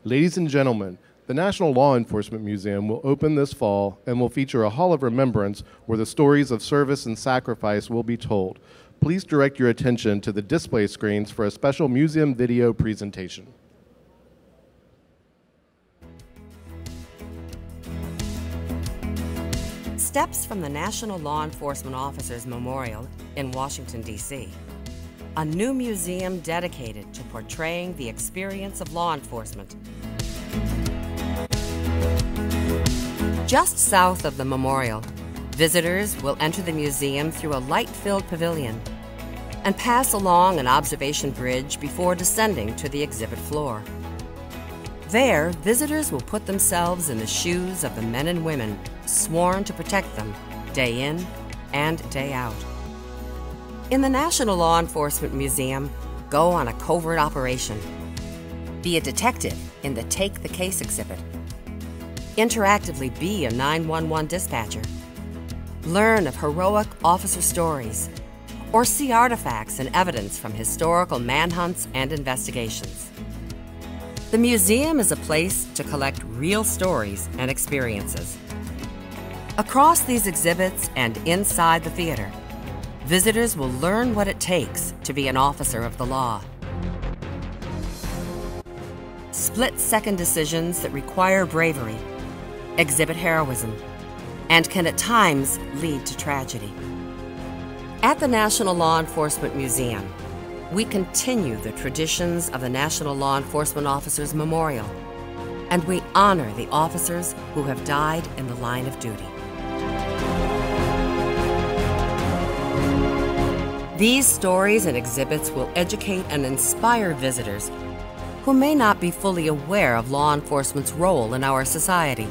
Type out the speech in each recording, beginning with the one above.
Ladies and gentlemen, the National Law Enforcement Museum will open this fall and will feature a Hall of Remembrance where the stories of service and sacrifice will be told. Please direct your attention to the display screens for a special museum video presentation. Steps from the National Law Enforcement Officers Memorial in Washington, D.C. A new museum dedicated to portraying the experience of law enforcement. Just south of the memorial, visitors will enter the museum through a light-filled pavilion and pass along an observation bridge before descending to the exhibit floor. There, visitors will put themselves in the shoes of the men and women sworn to protect them day in and day out. In the National Law Enforcement Museum, go on a covert operation. Be a detective in the Take the Case exhibit. Interactively be a 911 dispatcher. Learn of heroic officer stories, or see artifacts and evidence from historical manhunts and investigations. The museum is a place to collect real stories and experiences. Across these exhibits and inside the theater, visitors will learn what it takes to be an officer of the law. Split-second decisions that require bravery, exhibit heroism, and can at times lead to tragedy. At the National Law Enforcement Museum, we continue the traditions of the National Law Enforcement Officers Memorial, and we honor the officers who have died in the line of duty. These stories and exhibits will educate and inspire visitors who may not be fully aware of law enforcement's role in our society.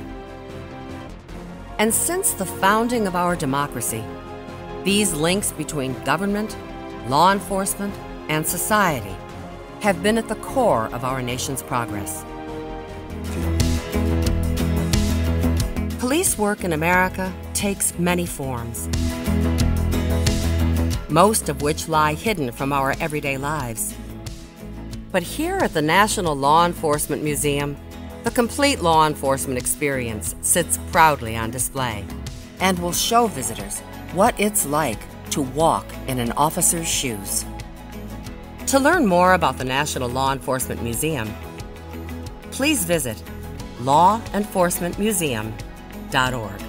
And since the founding of our democracy, these links between government, law enforcement, and society have been at the core of our nation's progress. Police work in America takes many forms, most of which lie hidden from our everyday lives. But here at the National Law Enforcement Museum, the complete law enforcement experience sits proudly on display and will show visitors what it's like to walk in an officer's shoes. To learn more about the National Law Enforcement Museum, please visit lawenforcementmuseum.org.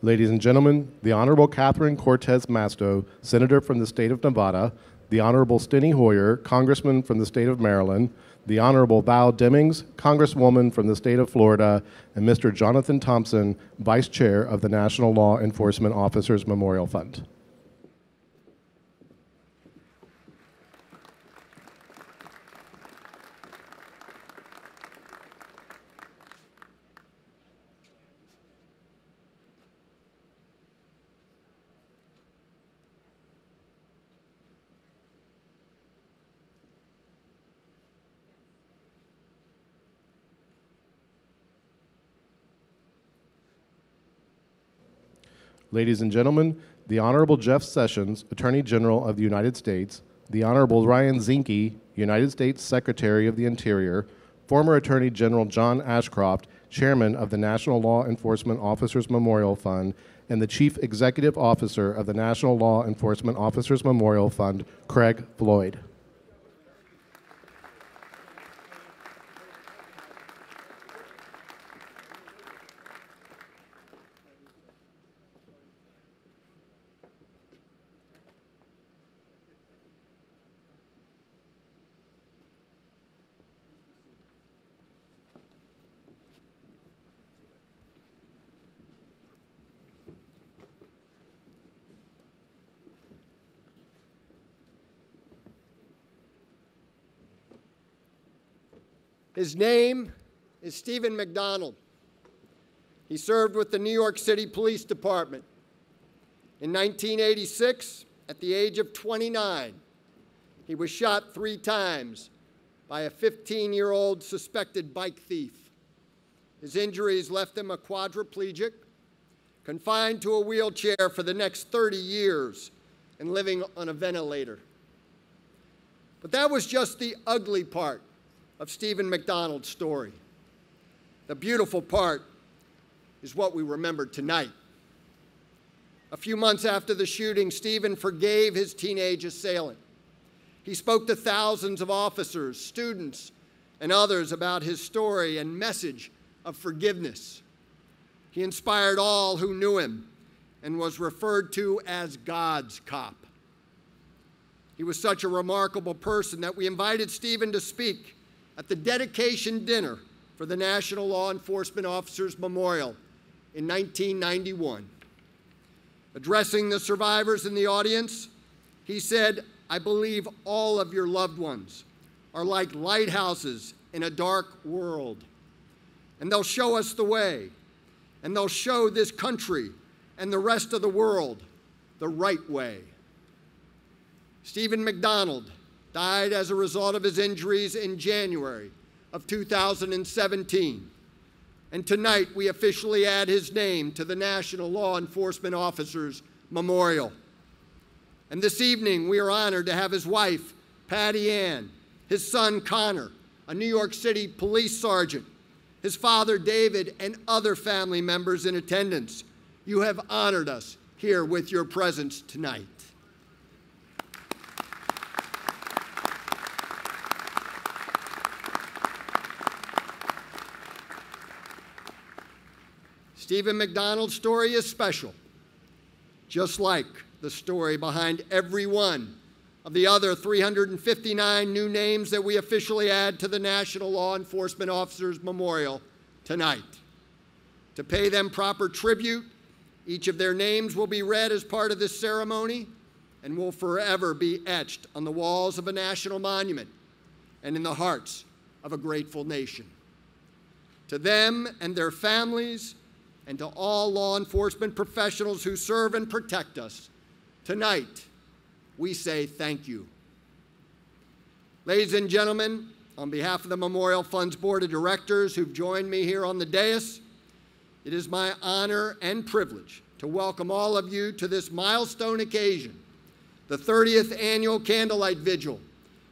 Ladies and gentlemen, the Honorable Catherine Cortez Masto, Senator from the state of Nevada, the Honorable Steny Hoyer, Congressman from the state of Maryland, the Honorable Val Demings, Congresswoman from the state of Florida, and Mr. Jonathan Thompson, Vice Chair of the National Law Enforcement Officers Memorial Fund. Ladies and gentlemen, the Honorable Jeff Sessions, Attorney General of the United States, the Honorable Ryan Zinke, United States Secretary of the Interior, former Attorney General John Ashcroft, Chairman of the National Law Enforcement Officers Memorial Fund, and the Chief Executive Officer of the National Law Enforcement Officers Memorial Fund, Craig Floyd. His name is Stephen McDonald. He served with the New York City Police Department. In 1986, at the age of 29, he was shot 3 times by a 15-year-old suspected bike thief. His injuries left him a quadriplegic, confined to a wheelchair for the next 30 years, and living on a ventilator. But that was just the ugly part of Stephen McDonald's story. The beautiful part is what we remember tonight. A few months after the shooting, Stephen forgave his teenage assailant. He spoke to thousands of officers, students, and others about his story and message of forgiveness. He inspired all who knew him and was referred to as God's cop. He was such a remarkable person that we invited Stephen to speak at the dedication dinner for the National Law Enforcement Officers Memorial in 1991. Addressing the survivors in the audience, he said, "I believe all of your loved ones are like lighthouses in a dark world, and they'll show us the way, and they'll show this country and the rest of the world the right way." Stephen McDonald died as a result of his injuries in January of 2017. And tonight, we officially add his name to the National Law Enforcement Officers Memorial. And this evening, we are honored to have his wife, Patty Ann, his son, Connor, a New York City police sergeant, his father, David, and other family members in attendance. You have honored us here with your presence tonight. Stephen McDonald's story is special, just like the story behind every one of the other 359 new names that we officially add to the National Law Enforcement Officers Memorial tonight. To pay them proper tribute, each of their names will be read as part of this ceremony and will forever be etched on the walls of a national monument and in the hearts of a grateful nation. To them and their families, and to all law enforcement professionals who serve and protect us, tonight, we say thank you. Ladies and gentlemen, on behalf of the Memorial Fund's Board of Directors who've joined me here on the dais, it is my honor and privilege to welcome all of you to this milestone occasion, the 30th Annual Candlelight Vigil,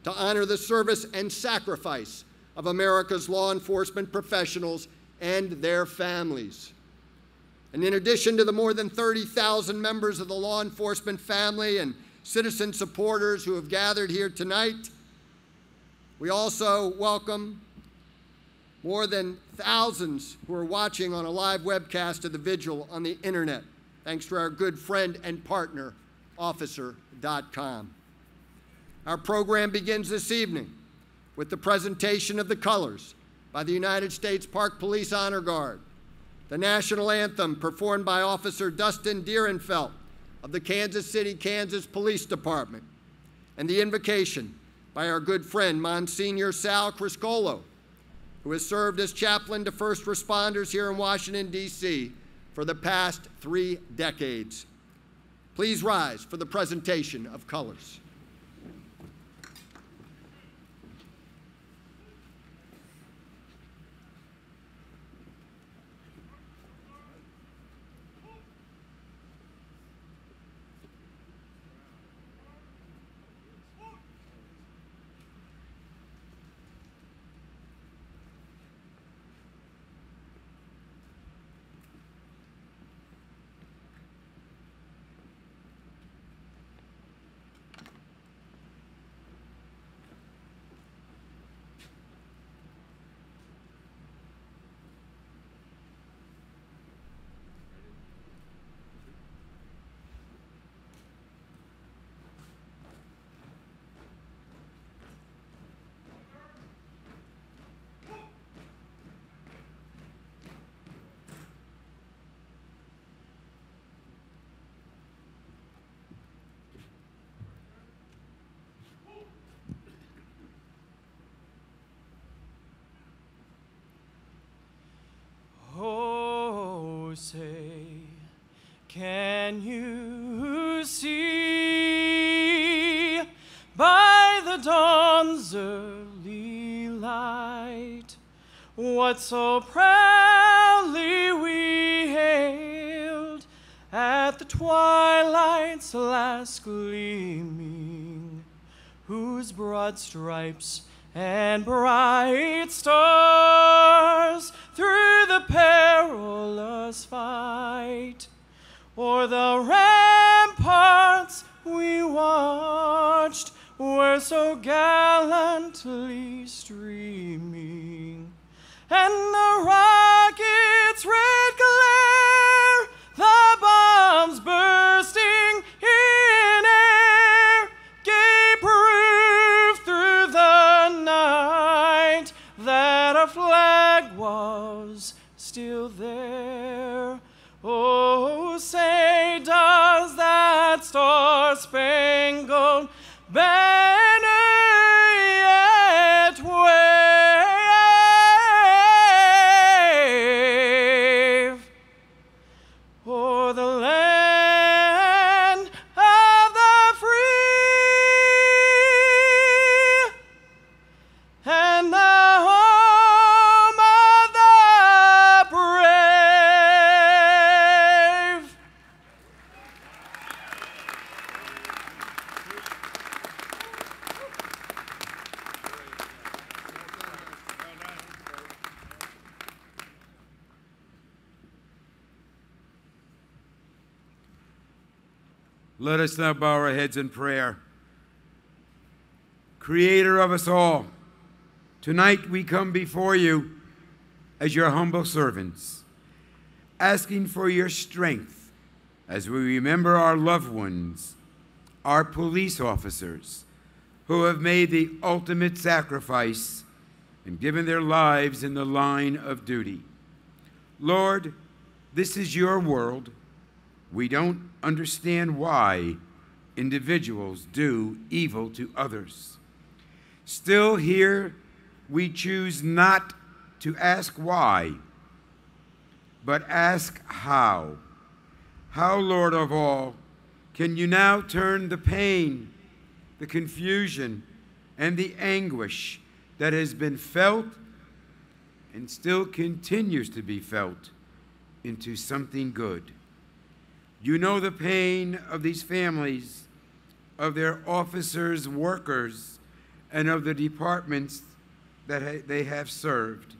to honor the service and sacrifice of America's law enforcement professionals and their families. And in addition to the more than 30,000 members of the law enforcement family and citizen supporters who have gathered here tonight, we also welcome more than thousands who are watching on a live webcast of the vigil on the internet thanks to our good friend and partner, Officer.com. Our program begins this evening with the presentation of the colors by the United States Park Police Honor Guard, the national anthem performed by Officer Dustin Dierenfeld of the Kansas City, Kansas Police Department, and the invocation by our good friend, Monsignor Sal Criscolo, who has served as chaplain to first responders here in Washington, D.C. for the past 3 decades. Please rise for the presentation of colors. Oh, say, can you see by the dawn's early light what so proudly we hailed at the twilight's last gleaming, whose broad stripes and bright stars through the perilous fight o'er the ramparts we watched were so gallantly streaming, and the rocket's red glare, the bombs bursting in air, gave proof through the night that our flag was still there. Oh, say, does that star-spangled banner yet wave o'er the land of the free and the home of the brave? Let us now bow our heads in prayer. Creator of us all, tonight we come before you as your humble servants, asking for your strength as we remember our loved ones, our police officers, who have made the ultimate sacrifice and given their lives in the line of duty. Lord, this is your world. We don't understand why individuals do evil to others. Still, here we choose not to ask why, but ask how. How, Lord of all, can you now turn the pain, the confusion, and the anguish that has been felt and still continues to be felt into something good? You know the pain of these families, of their officers, workers, and of the departments that they have served.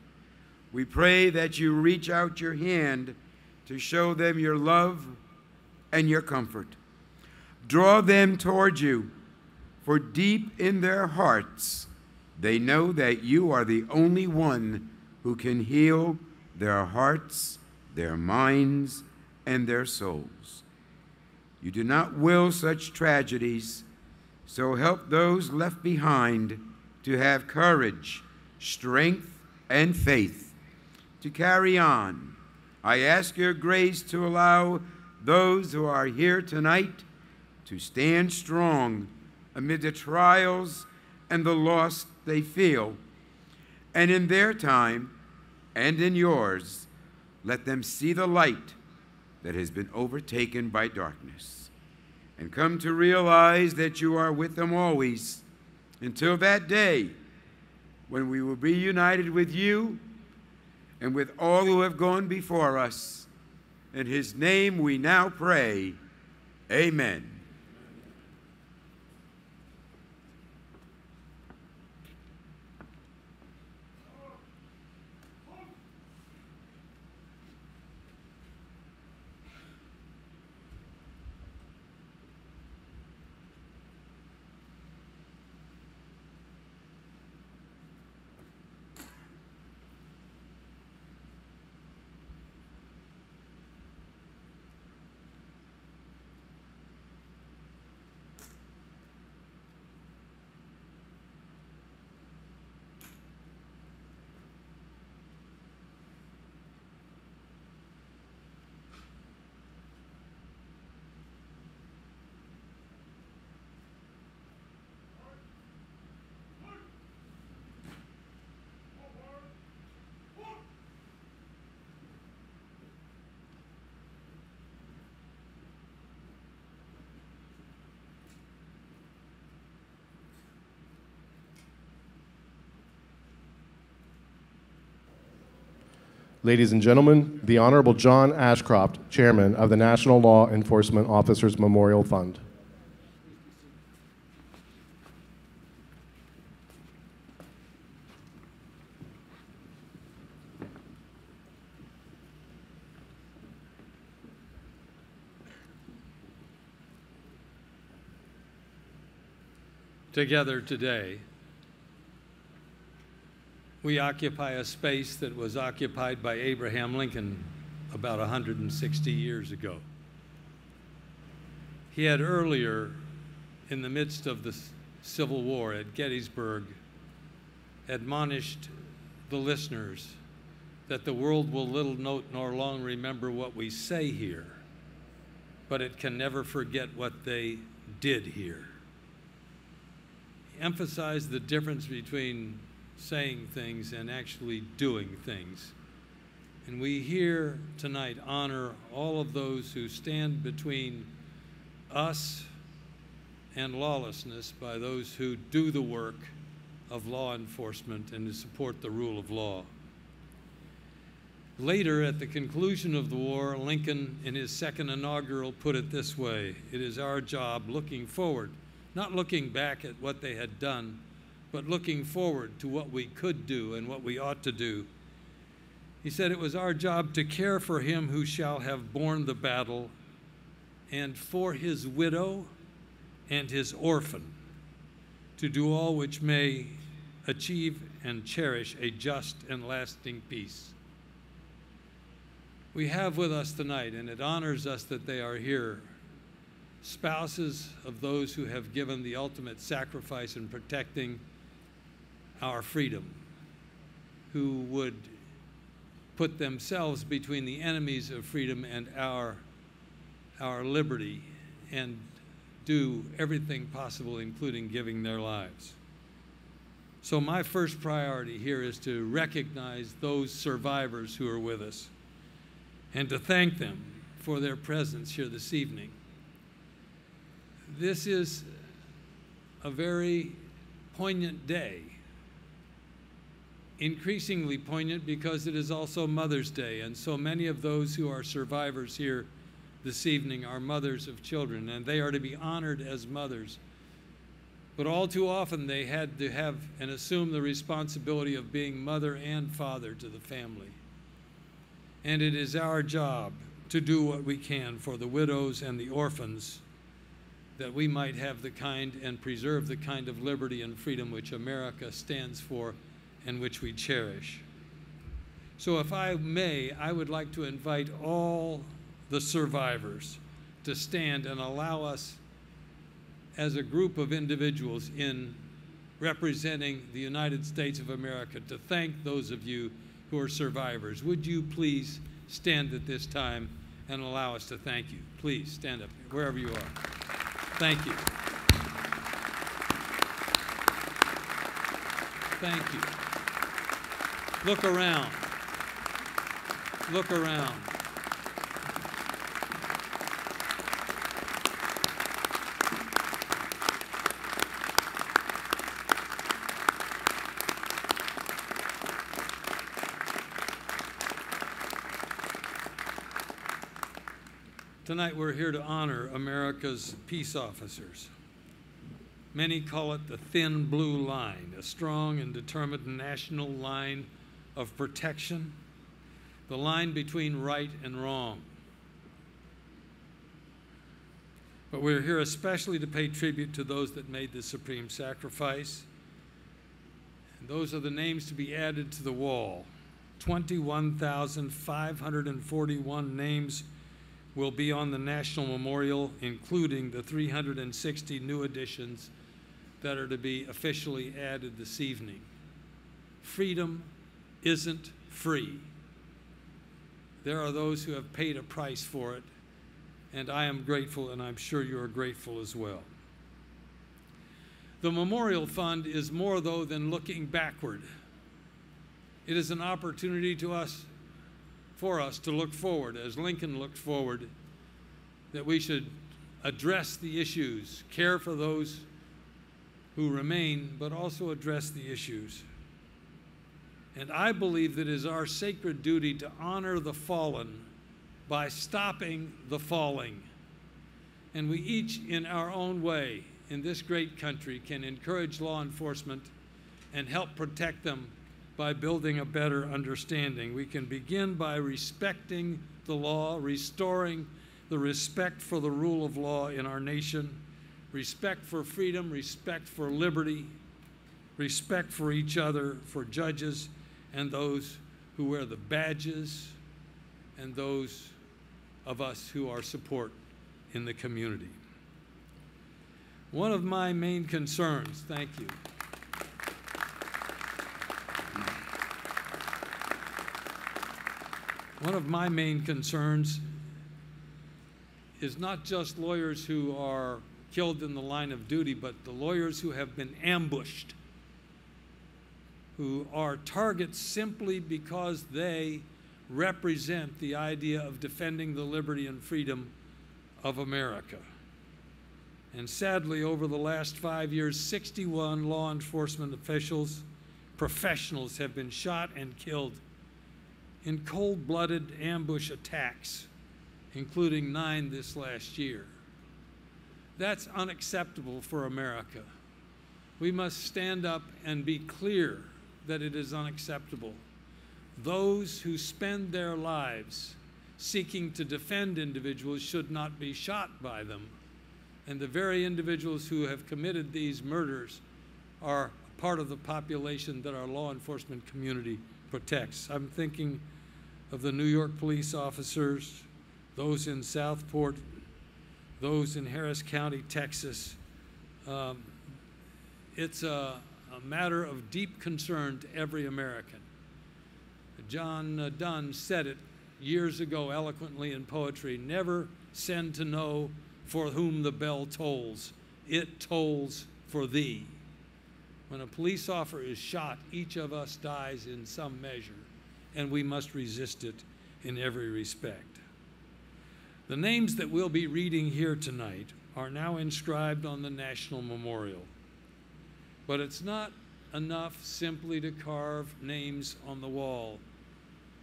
We pray that you reach out your hand to show them your love and your comfort. Draw them toward you, for deep in their hearts, they know that you are the only one who can heal their hearts, their minds, and their souls. You do not will such tragedies, so help those left behind to have courage, strength, and faith to carry on. I ask your grace to allow those who are here tonight to stand strong amid the trials and the loss they feel, and in their time and in yours, let them see the light that has been overtaken by darkness and come to realize that you are with them always until that day when we will be united with you and with all who have gone before us. In his name we now pray, amen. Ladies and gentlemen, the Honorable John Ashcroft, Chairman of the National Law Enforcement Officers Memorial Fund. Together today, we occupy a space that was occupied by Abraham Lincoln about 160 years ago. He had earlier, in the midst of the Civil War at Gettysburg, admonished the listeners that the world will little note nor long remember what we say here, but it can never forget what they did here. He emphasized the difference between saying things and actually doing things. And we here tonight honor all of those who stand between us and lawlessness by those who do the work of law enforcement and to support the rule of law. Later, at the conclusion of the war, Lincoln, in his second inaugural, put it this way: it is our job, looking forward, not looking back at what they had done, but looking forward to what we could do and what we ought to do. He said it was our job to care for him who shall have borne the battle, and for his widow and his orphan, to do all which may achieve and cherish a just and lasting peace. We have with us tonight, and it honors us that they are here, spouses of those who have given the ultimate sacrifice in protecting our freedom, who would put themselves between the enemies of freedom and our liberty, and do everything possible, including giving their lives. So my first priority here is to recognize those survivors who are with us and to thank them for their presence here this evening. This is a very poignant day. Increasingly poignant because it is also Mother's Day, and so many of those who are survivors here this evening are mothers of children, and they are to be honored as mothers. But all too often they had to have and assume the responsibility of being mother and father to the family. And it is our job to do what we can for the widows and the orphans, that we might have the kind and preserve the kind of liberty and freedom which America stands for and which we cherish. So if I may, I would like to invite all the survivors, to stand and allow us as a group of individuals in representing the United States of America to thank those of you who are survivors. Would you please stand at this time and allow us to thank you? Please stand up wherever you are. Thank you. Thank you. Look around. Look around. Tonight we're here to honor America's peace officers. Many call it the thin blue line, a strong and determined national line of protection, the line between right and wrong. But we're here especially to pay tribute to those that made the supreme sacrifice. And those are the names to be added to the wall. 21,541 names will be on the National Memorial, including the 360 new additions that are to be officially added this evening. Freedom isn't free. There are those who have paid a price for it, and I am grateful, and I'm sure you are grateful as well. The Memorial Fund is more, though, than looking backward. It is an opportunity for us to look forward, as Lincoln looked forward, that we should address the issues, care for those who remain, but also address the issues. And I believe that it is our sacred duty to honor the fallen by stopping the falling. And we each, in our own way, in this great country, can encourage law enforcement and help protect them by building a better understanding. We can begin by respecting the law, restoring the respect for the rule of law in our nation, respect for freedom, respect for liberty, respect for each other, for judges and those who wear the badges, and those of us who are support in the community. One of my main concerns, thank you. One of my main concerns is not just lawyers who are killed in the line of duty, but the lawyers who have been ambushed, who are targets simply because they represent the idea of defending the liberty and freedom of America. And sadly, over the last 5 years, 61 law enforcement officials, professionals, have been shot and killed in cold-blooded ambush attacks, including 9 this last year. That's unacceptable for America. We must stand up and be clear that it is unacceptable. Those who spend their lives seeking to defend individuals should not be shot by them. And the very individuals who have committed these murders are part of the population that our law enforcement community protects. I'm thinking of the New York police officers, those in Southport, those in Harris County, Texas. It's a matter of deep concern to every American. John Donne said it years ago eloquently in poetry: never send to know for whom the bell tolls. It tolls for thee. When a police officer is shot, each of us dies in some measure, and we must resist it in every respect. The names that we'll be reading here tonight are now inscribed on the National Memorial. But it's not enough simply to carve names on the wall,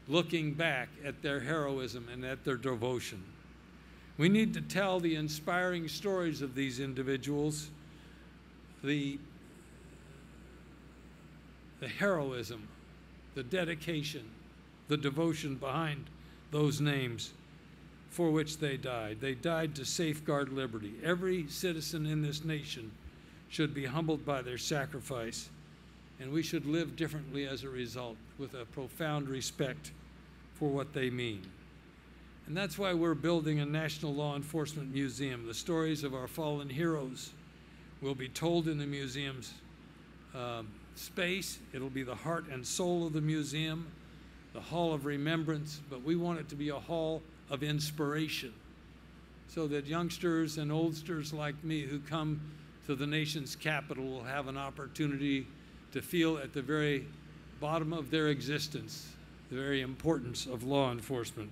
looking back at their heroism and at their devotion. We need to tell the inspiring stories of these individuals, the heroism, the dedication, the devotion behind those names for which they died. They died to safeguard liberty. Every citizen in this nation should be humbled by their sacrifice, and we should live differently as a result, with a profound respect for what they mean. And that's why we're building a National Law Enforcement Museum. The stories of our fallen heroes will be told in the museum's space. It'll be the heart and soul of the museum, the Hall of Remembrance, but we want it to be a hall of inspiration so that youngsters and oldsters like me who come to the nation's capital will have an opportunity to feel at the very bottom of their existence the very importance of law enforcement.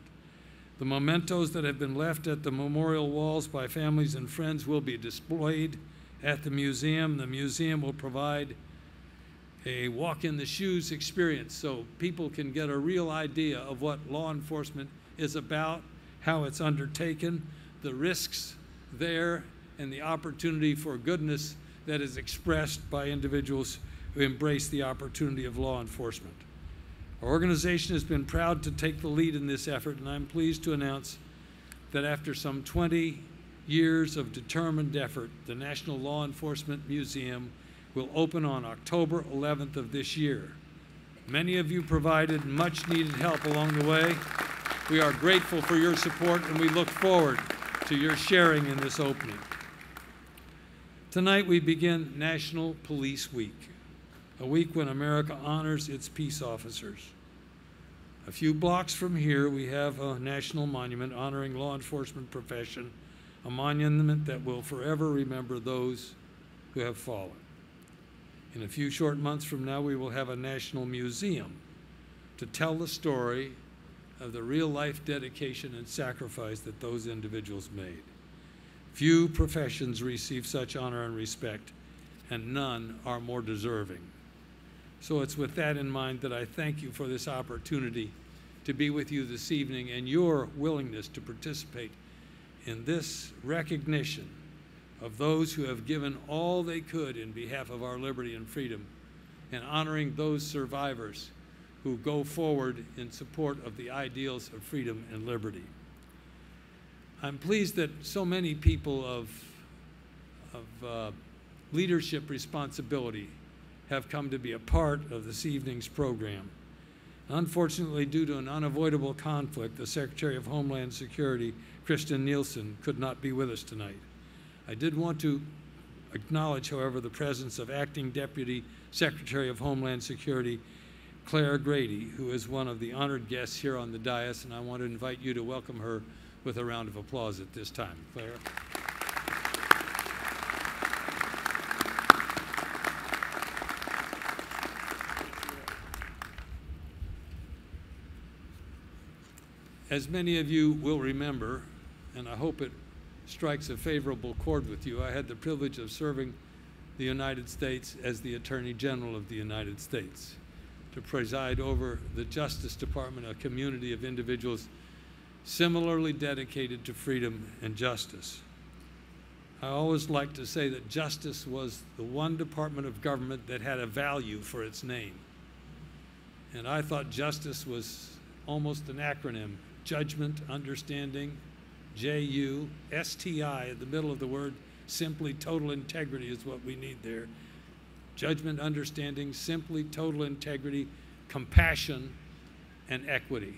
The mementos that have been left at the memorial walls by families and friends will be displayed at the museum. The museum will provide a walk-in-the-shoes experience so people can get a real idea of what law enforcement is about, how it's undertaken, the risks there, and the opportunity for goodness that is expressed by individuals who embrace the opportunity of law enforcement. Our organization has been proud to take the lead in this effort, and I'm pleased to announce that after some 20 years of determined effort, the National Law Enforcement Museum will open on October 11th of this year. Many of you provided much needed help along the way. We are grateful for your support, and we look forward to your sharing in this opening. Tonight we begin National Police Week, a week when America honors its peace officers. A few blocks from here, we have a national monument honoring law enforcement profession, a monument that will forever remember those who have fallen. In a few short months from now, we will have a national museum to tell the story of the real-life dedication and sacrifice that those individuals made. Few professions receive such honor and respect, and none are more deserving. So it's with that in mind that I thank you for this opportunity to be with you this evening and your willingness to participate in this recognition of those who have given all they could in behalf of our liberty and freedom, and honoring those survivors who go forward in support of the ideals of freedom and liberty. I'm pleased that so many people of leadership responsibility have come to be a part of this evening's program. Unfortunately, due to an unavoidable conflict, the Secretary of Homeland Security, Kristen Nielsen, could not be with us tonight. I did want to acknowledge, however, the presence of Acting Deputy Secretary of Homeland Security, Claire Grady, who is one of the honored guests here on the dais, and I want to invite you to welcome her with a round of applause at this time. Claire. As many of you will remember, and I hope it strikes a favorable chord with you, I had the privilege of serving the United States as the Attorney General of the United States, to preside over the Justice Department, a community of individuals similarly dedicated to freedom and justice. I always like to say that justice was the one department of government that had a value for its name. And I thought justice was almost an acronym: judgment, understanding, J-U, S-T-I, in the middle of the word, simply total integrity is what we need there. Judgment, understanding, simply total integrity, compassion, and equity.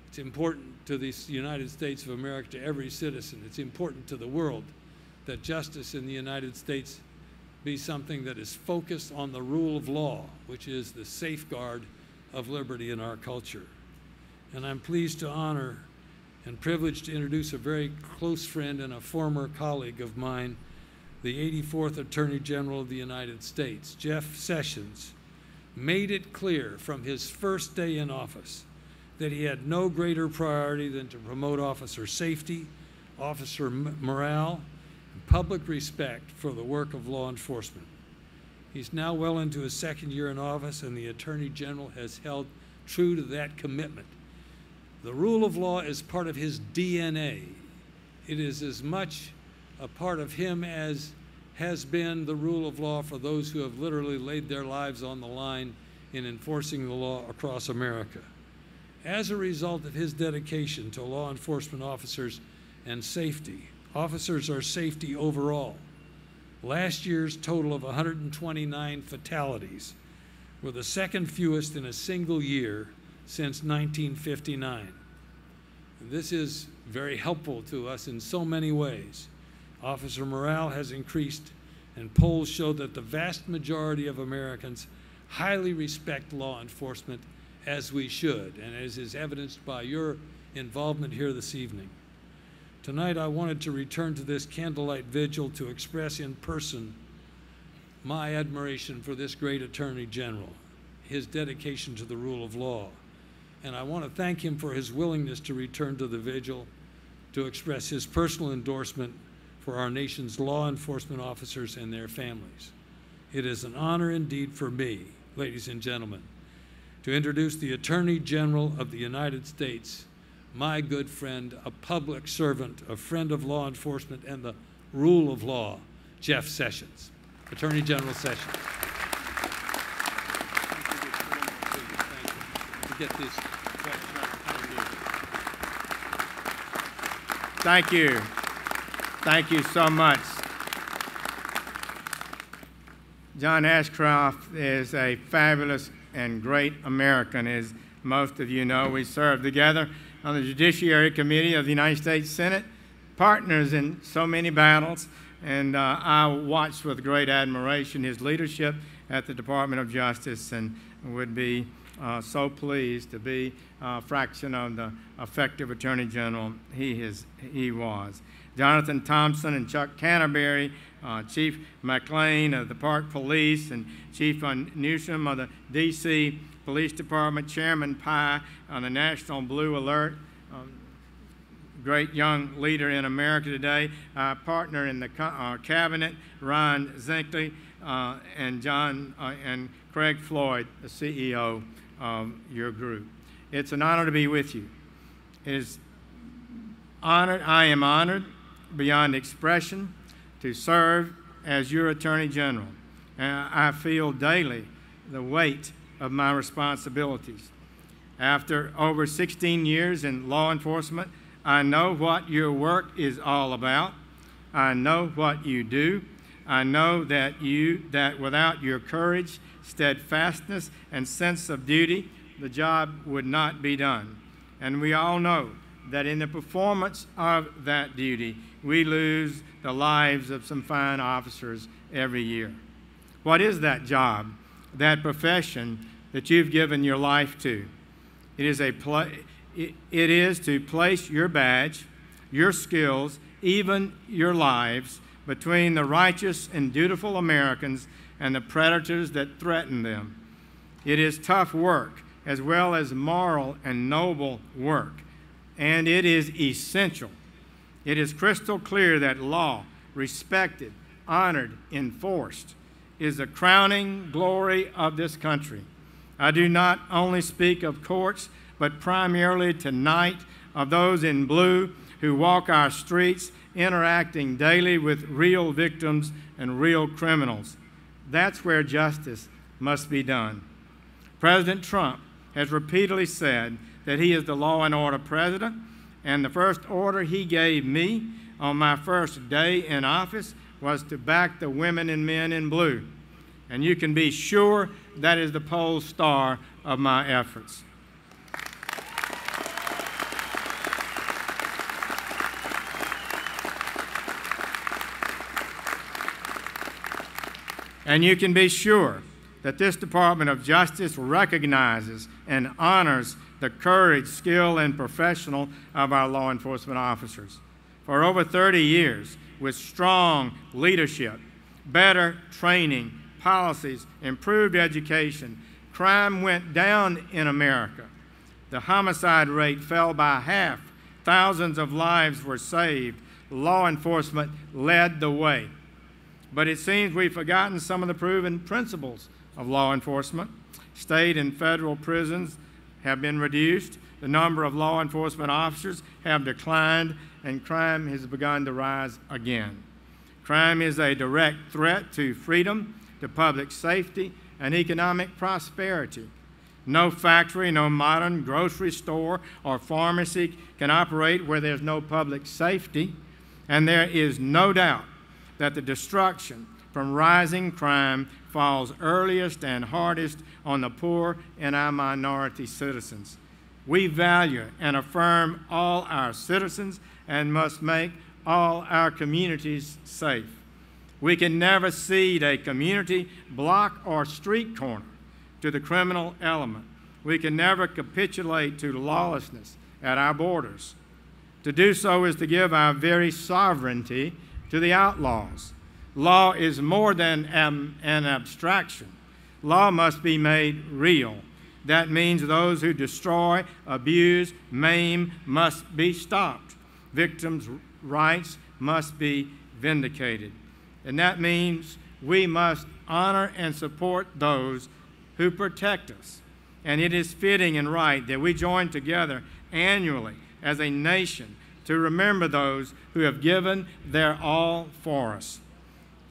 It's important to the United States of America, to every citizen. It's important to the world that justice in the United States be something that is focused on the rule of law, which is the safeguard of liberty in our culture. And I'm pleased to honor and privileged to introduce a very close friend and a former colleague of mine, the 84th Attorney General of the United States. Jeff Sessions made it clear from his first day in office that he had no greater priority than to promote officer safety, officer morale, and public respect for the work of law enforcement. He's now well into his second year in office, and the Attorney General has held true to that commitment. The rule of law is part of his DNA. It is as much a part of him as has been the rule of law for those who have literally laid their lives on the line in enforcing the law across America. As a result of his dedication to law enforcement officers and safety, officers are safety overall. Last year's total of 129 fatalities were the second fewest in a single year since 1959. This is very helpful to us in so many ways. Officer morale has increased, and polls show that the vast majority of Americans highly respect law enforcement, as we should, and as is evidenced by your involvement here this evening. Tonight, I wanted to return to this Candlelight Vigil to express in person my admiration for this great Attorney General, his dedication to the rule of law. And I want to thank him for his willingness to return to the vigil to express his personal endorsement for our nation's law enforcement officers and their families. It is an honor indeed for me, ladies and gentlemen, to introduce the Attorney General of the United States, my good friend, a public servant, a friend of law enforcement and the rule of law, Jeff Sessions. Attorney General Sessions. Get this. Thank you. Thank you so much. John Ashcroft is a fabulous and great American. As most of you know, we served together on the Judiciary Committee of the United States Senate, partners in so many battles, and I watched with great admiration his leadership at the Department of Justice and would be so pleased to be a fraction of the effective Attorney General he was. Jonathan Thompson and Chuck Canterbury, Chief McLean of the Park Police, and Chief Newsom of the D.C. Police Department, Chairman Pye on the National Blue Alert, great young leader in America today, partner in the cabinet, Ron Zinkley, and Craig Floyd, the CEO of your group. It's an honor to be with you. I am honored beyond expression to serve as your Attorney General. And I feel daily the weight of my responsibilities. After over 16 years in law enforcement, I know what your work is all about. I know what you do. I know that without your courage, steadfastness, and sense of duty, the job would not be done. And we all know that in the performance of that duty, we lose the lives of some fine officers every year. What is that job, that profession that you've given your life to? It is to place your badge, your skills, even your lives between the righteous and dutiful Americans and the predators that threaten them. It is tough work as well as moral and noble work, and it is essential. It is crystal clear that law, respected, honored, enforced, is the crowning glory of this country. I do not only speak of courts, but primarily tonight of those in blue who walk our streets, interacting daily with real victims and real criminals. That's where justice must be done. President Trump has repeatedly said that he is the law and order president, and the first order he gave me on my first day in office was to back the women and men in blue. And you can be sure that is the pole star of my efforts. And you can be sure that this Department of Justice recognizes and honors the courage, skill, and professional of our law enforcement officers. For over 30 years, with strong leadership, better training, policies, improved education, crime went down in America. The homicide rate fell by half. Thousands of lives were saved. Law enforcement led the way. But it seems we've forgotten some of the proven principles of law enforcement. State and federal prisons have been reduced. The number of law enforcement officers have declined, and crime has begun to rise again. Crime is a direct threat to freedom, to public safety, and economic prosperity. No factory, no modern grocery store or pharmacy can operate where there's no public safety, and there is no doubt that the destruction from rising crime falls earliest and hardest on the poor and our minority citizens. We value and affirm all our citizens and must make all our communities safe. We can never cede a community, block, or street corner to the criminal element. We can never capitulate to lawlessness at our borders. To do so is to give our very sovereignty to the outlaws. Law is more than an abstraction. Law must be made real. That means those who destroy, abuse, maim must be stopped. Victims' rights must be vindicated. And that means we must honor and support those who protect us. And it is fitting and right that we join together annually as a nation to remember those who have given their all for us.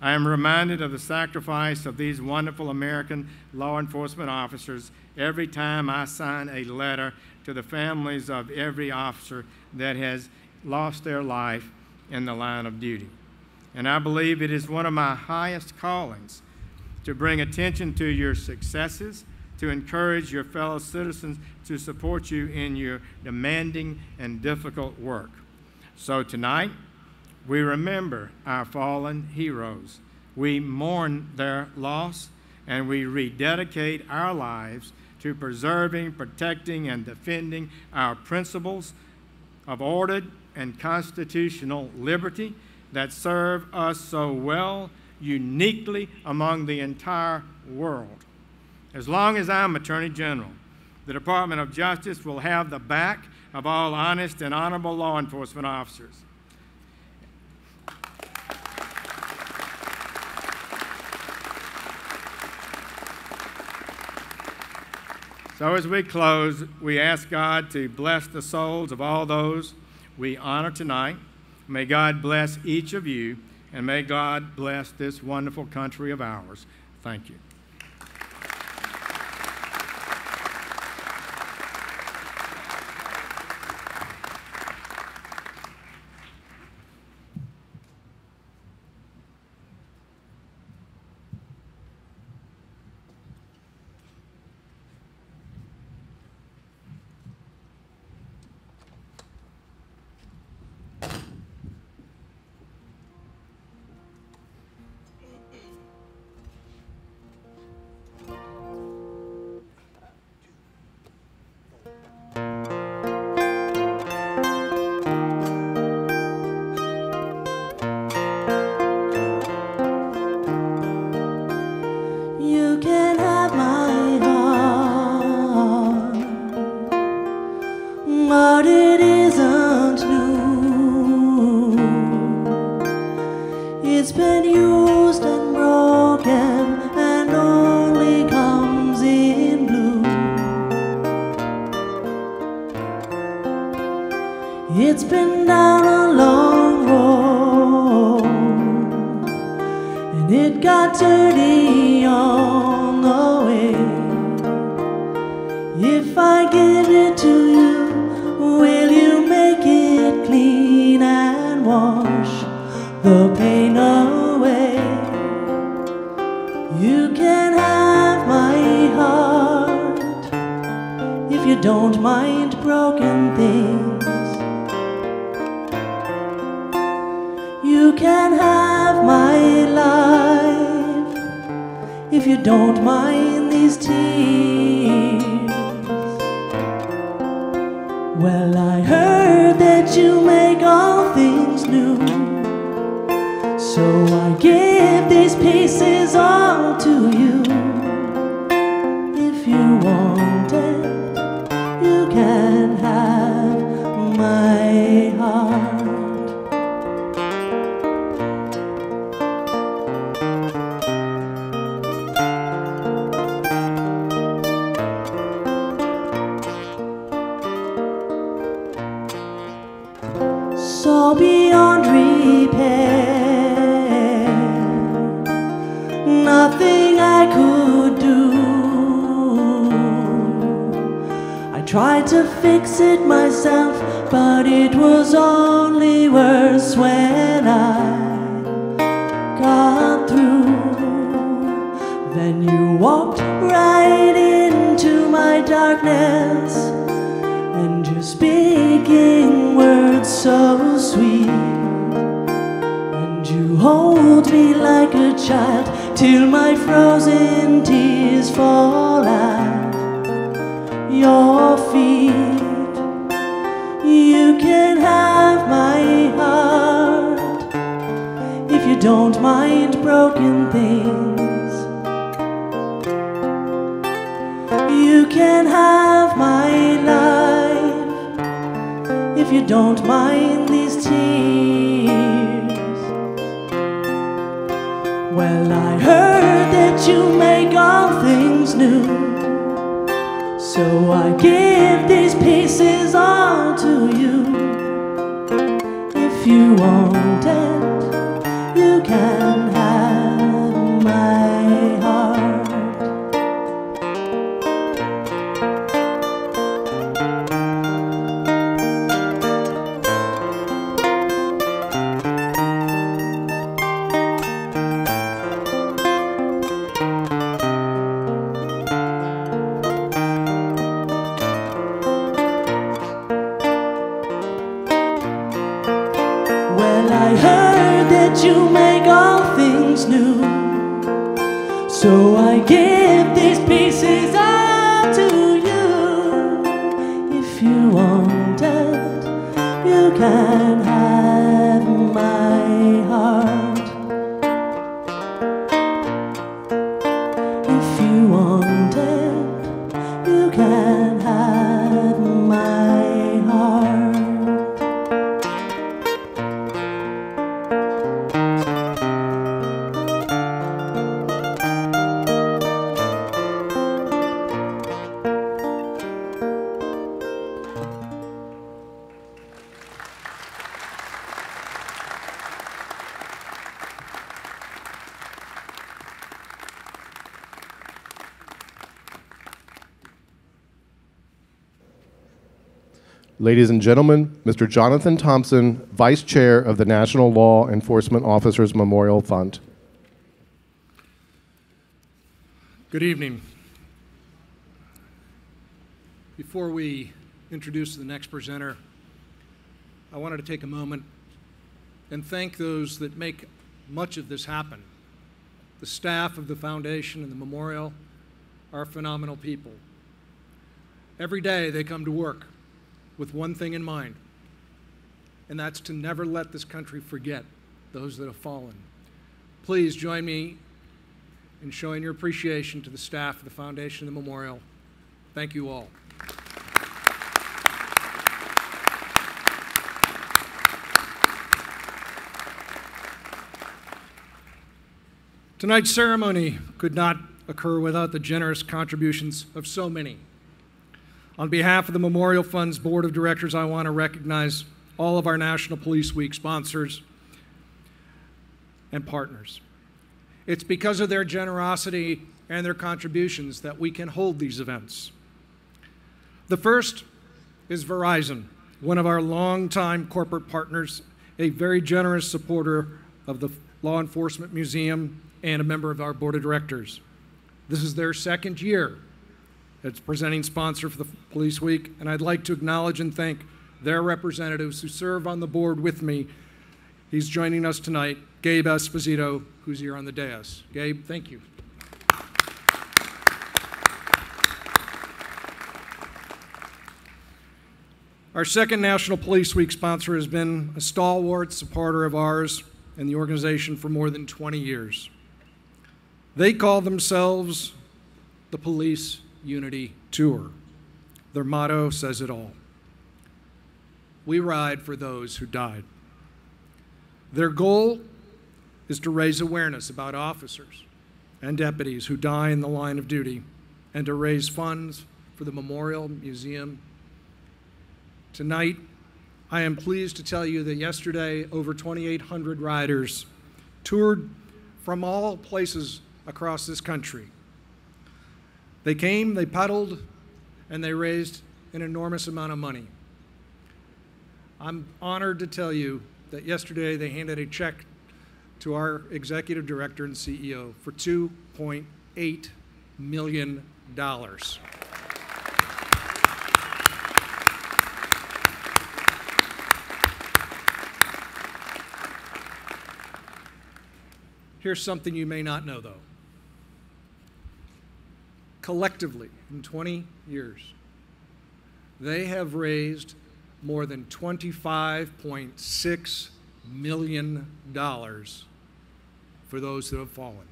I am reminded of the sacrifice of these wonderful American law enforcement officers every time I sign a letter to the families of every officer that has lost their life in the line of duty. And I believe it is one of my highest callings to bring attention to your successes, to encourage your fellow citizens to support you in your demanding and difficult work. So tonight, we remember our fallen heroes. We mourn their loss, and we rededicate our lives to preserving, protecting, and defending our principles of ordered and constitutional liberty that serve us so well, uniquely among the entire world. As long as I'm Attorney General, the Department of Justice will have the back of all honest and honorable law enforcement officers. So as we close, we ask God to bless the souls of all those we honor tonight. May God bless each of you, and may God bless this wonderful country of ours. Thank you. but it isn't new. It's been used and broken and only comes in blue. It's been down a long road and it got dirty on the way. If I give it to you, will you make it clean and wash the pain away? You can have my heart if you don't mind broken things. You can have my life if you don't mind these tears. Well, I heard that you make all things new, so I give these pieces all to you. If you want it, you can have my heart. So beyond repair, nothing I could do. I tried to fix it myself, but it was only worse when I got through. Then you walked right into my darkness speaking words so sweet, and you hold me like a child till my frozen tears fall at your feet. You can have my heart if you don't mind broken things. You can have my life if you don't mind these tears. Well, I heard that you make all things new, so I give these pieces all to you. If you want it, you can have my heart. I heard that you make all things new, so I give these pieces all to you. If you want it, you can have my heart. If you want it, you can have my heart. Ladies and gentlemen, Mr. Jonathan Thompson, Vice Chair of the National Law Enforcement Officers Memorial Fund. Good evening. Before we introduce the next presenter, I wanted to take a moment and thank those that make much of this happen. The staff of the foundation and the memorial are phenomenal people. Every day they come to work with one thing in mind, and that's to never let this country forget those that have fallen. Please join me in showing your appreciation to the staff of the foundation and the memorial. Thank you all. Tonight's ceremony could not occur without the generous contributions of so many. On behalf of the Memorial Fund's Board of Directors, I want to recognize all of our National Police Week sponsors and partners. It's because of their generosity and their contributions that we can hold these events. The first is Verizon, one of our longtime corporate partners, a very generous supporter of the Law Enforcement Museum and a member of our Board of Directors. This is their second year as presenting sponsor for the Police Week, and I'd like to acknowledge and thank their representatives who serve on the board with me. He's joining us tonight, Gabe Esposito, who's here on the dais. Gabe, thank you. Our second National Police Week sponsor has been a stalwart supporter of ours and the organization for more than 20 years. They call themselves the Police Unity Tour. Their motto says it all. We ride for those who died. Their goal is to raise awareness about officers and deputies who die in the line of duty and to raise funds for the Memorial Museum. Tonight, I am pleased to tell you that yesterday, over 2,800 riders toured from all places across this country. They came, they pedaled, and they raised an enormous amount of money. I'm honored to tell you that yesterday they handed a check to our executive director and CEO for $2.8 million. Here's something you may not know, though. Collectively, in 20 years, they have raised more than $25.6 million for those that have fallen.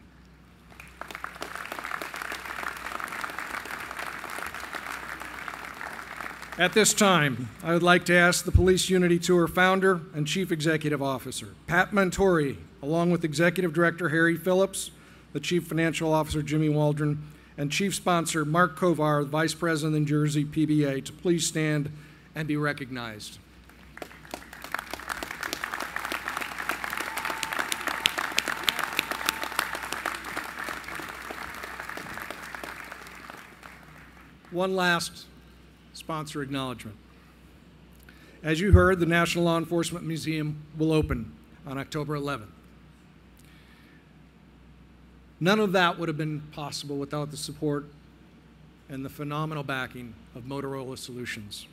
At this time, I would like to ask the Police Unity Tour founder and Chief Executive Officer, Pat Montori, along with Executive Director Harry Phillips, the Chief Financial Officer Jimmy Waldron, and Chief Sponsor Mark Kovar, Vice President in Jersey PBA, to please stand and be recognized. One last sponsor acknowledgement. As you heard, the National Law Enforcement Museum will open on October 11th. None of that would have been possible without the support and the phenomenal backing of Motorola Solutions.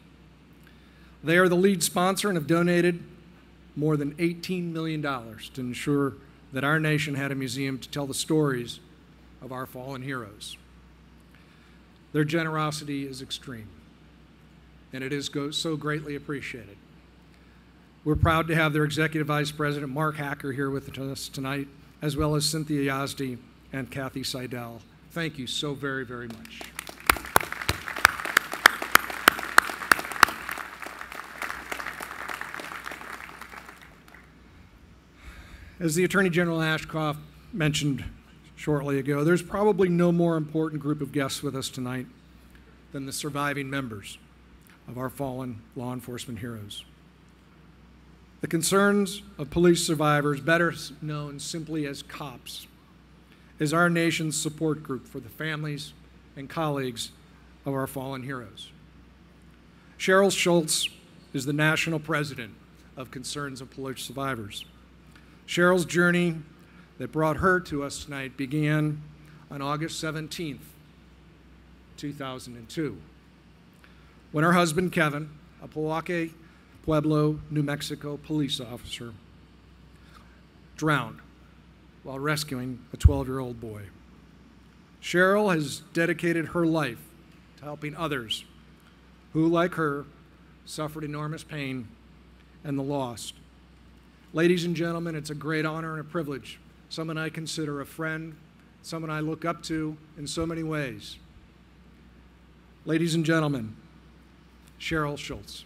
They are the lead sponsor and have donated more than $18 million to ensure that our nation had a museum to tell the stories of our fallen heroes. Their generosity is extreme, and it is so greatly appreciated. We're proud to have their Executive Vice President, Mark Hacker, here with us tonight, as well as Cynthia Yazdi and Kathy Seidel. Thank you so very, very much. As the Attorney General Ashcroft mentioned shortly ago, there's probably no more important group of guests with us tonight than the surviving members of our fallen law enforcement heroes. The concerns of police survivors, better known simply as cops, is our nation's support group for the families and colleagues of our fallen heroes. Cheryl Schultz is the national president of Concerns of Police Survivors. Cheryl's journey that brought her to us tonight began on August 17th, 2002, when her husband, Kevin, a Pojoaque Pueblo, New Mexico police officer, drowned while rescuing a 12-year-old boy. Cheryl has dedicated her life to helping others who, like her, suffered enormous pain and the lost. Ladies and gentlemen, it's a great honor and a privilege, someone I consider a friend, someone I look up to in so many ways. Ladies and gentlemen, Cheryl Schultz.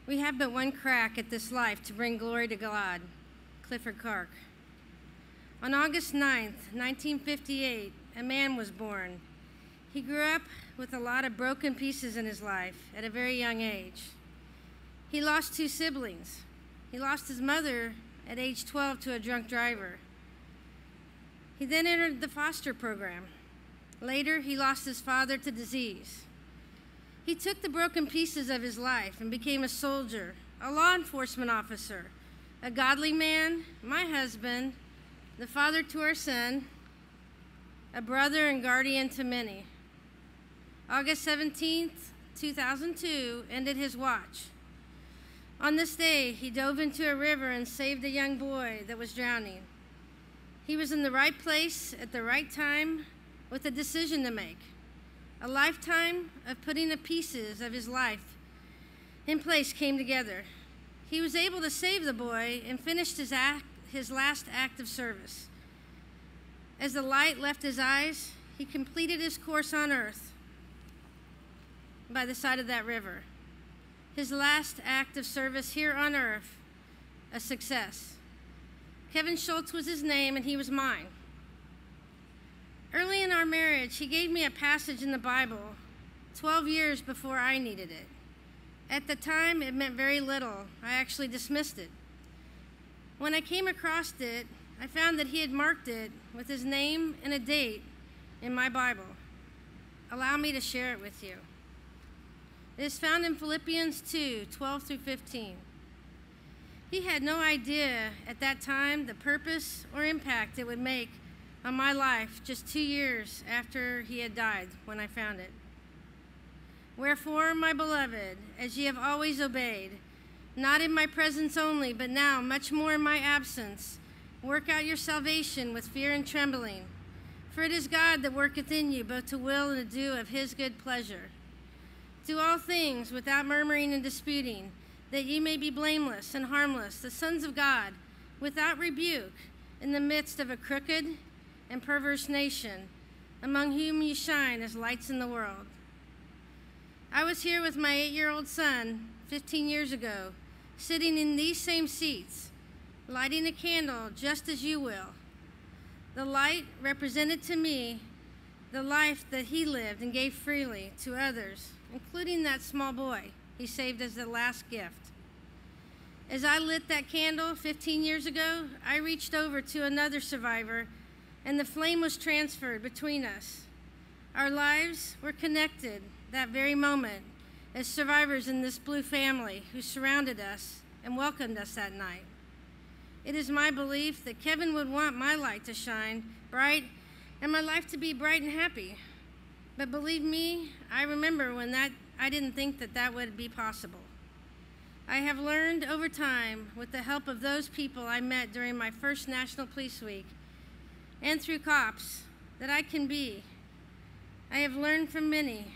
We have but one crack at this life to bring glory to God. Clifford Clark. On August 9th, 1958, a man was born. He grew up with a lot of broken pieces in his life at a very young age. He lost 2 siblings. He lost his mother at age 12 to a drunk driver. He then entered the foster program. Later, he lost his father to disease. He took the broken pieces of his life and became a soldier, a law enforcement officer, a godly man, my husband, the father to our son, a brother and guardian to many. August 17th, 2002 ended his watch. On this day, he dove into a river and saved a young boy that was drowning. He was in the right place at the right time with a decision to make. A lifetime of putting the pieces of his life in place came together. He was able to save the boy and finished his last act of service. As the light left his eyes, he completed his course on earth by the side of that river. His last act of service here on earth, a success. Kevin Schultz was his name and he was mine. Early in our marriage, he gave me a passage in the Bible 12 years before I needed it. At the time, it meant very little. I actually dismissed it. When I came across it, I found that he had marked it with his name and a date in my Bible. Allow me to share it with you. It is found in Philippians 2:12 through 15. He had no idea at that time the purpose or impact it would make on my life just 2 years after he had died when I found it. Wherefore, my beloved, as ye have always obeyed, not in my presence only, but now much more in my absence, work out your salvation with fear and trembling. For it is God that worketh in you both to will and to do of his good pleasure. Do all things without murmuring and disputing, that ye may be blameless and harmless, the sons of God, without rebuke, in the midst of a crooked and perverse nation, among whom ye shine as lights in the world. I was here with my 8-year-old son 15 years ago, sitting in these same seats, lighting a candle just as you will. The light represented to me the life that he lived and gave freely to others, including that small boy he saved as the last gift. As I lit that candle 15 years ago, I reached over to another survivor, and the flame was transferred between us. Our lives were connected that very moment as survivors in this blue family who surrounded us and welcomed us that night. It is my belief that Kevin would want my light to shine bright and my life to be bright and happy. But believe me, I remember when I didn't think that would be possible. I have learned over time, with the help of those people I met during my first National Police Week and through COPS, that I can be. I have learned from many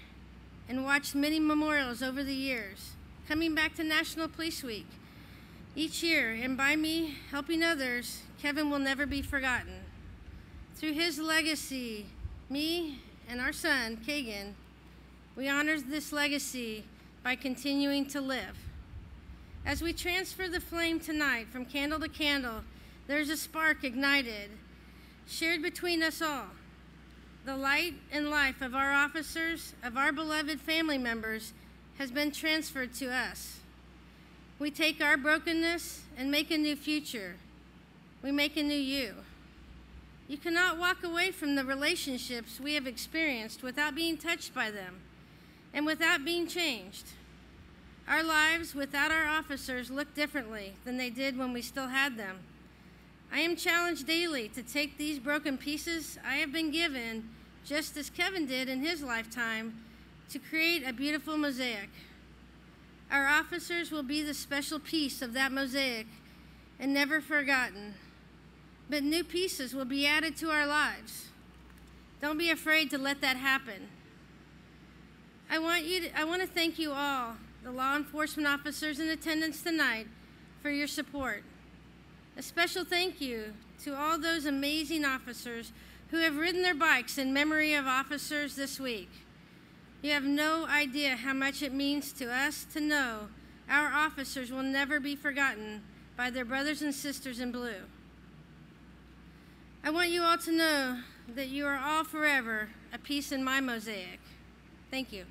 and watched many memorials over the years, coming back to National Police Week each year, and by me helping others, Kevin will never be forgotten. Through his legacy, me and our son, Kagan, we honor this legacy by continuing to live. As we transfer the flame tonight from candle to candle, there's a spark ignited, shared between us all. The light and life of our officers, of our beloved family members, has been transferred to us. We take our brokenness and make a new future. We make a new you. You cannot walk away from the relationships we have experienced without being touched by them and without being changed. Our lives without our officers look differently than they did when we still had them. I am challenged daily to take these broken pieces I have been given, just as Kevin did in his lifetime, to create a beautiful mosaic. Our officers will be the special piece of that mosaic and never forgotten. But new pieces will be added to our lives. Don't be afraid to let that happen. I want to thank you all, the law enforcement officers in attendance tonight, for your support. A special thank you to all those amazing officers who have ridden their bikes in memory of officers this week. You have no idea how much it means to us to know our officers will never be forgotten by their brothers and sisters in blue. I want you all to know that you are all forever a piece in my mosaic. Thank you.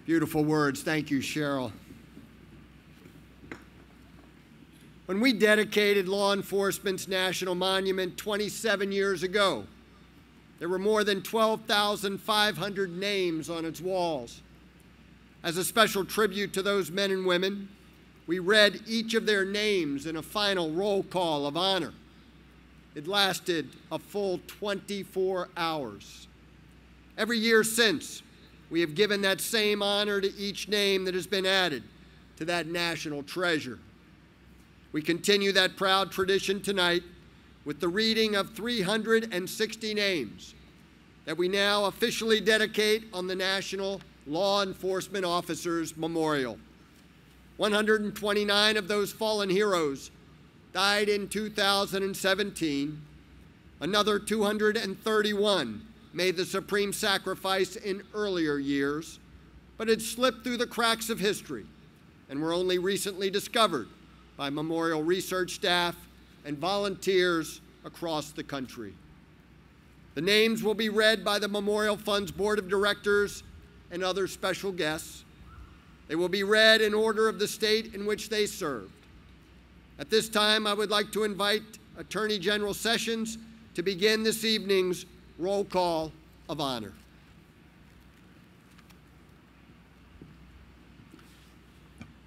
Beautiful words. Thank you, Cheryl. When we dedicated law enforcement's national monument 27 years ago, there were more than 12,500 names on its walls. As a special tribute to those men and women, we read each of their names in a final roll call of honor. It lasted a full 24 hours. Every year since, we have given that same honor to each name that has been added to that national treasure. We continue that proud tradition tonight with the reading of 360 names that we now officially dedicate on the National Law Enforcement Officers Memorial. 129 of those fallen heroes died in 2017. Another 231 made the supreme sacrifice in earlier years, but had slipped through the cracks of history and were only recently discovered by memorial research staff and volunteers across the country. The names will be read by the Memorial Fund's Board of Directors and other special guests. They will be read in order of the state in which they served. At this time, I would like to invite Attorney General Sessions to begin this evening's roll call of honor.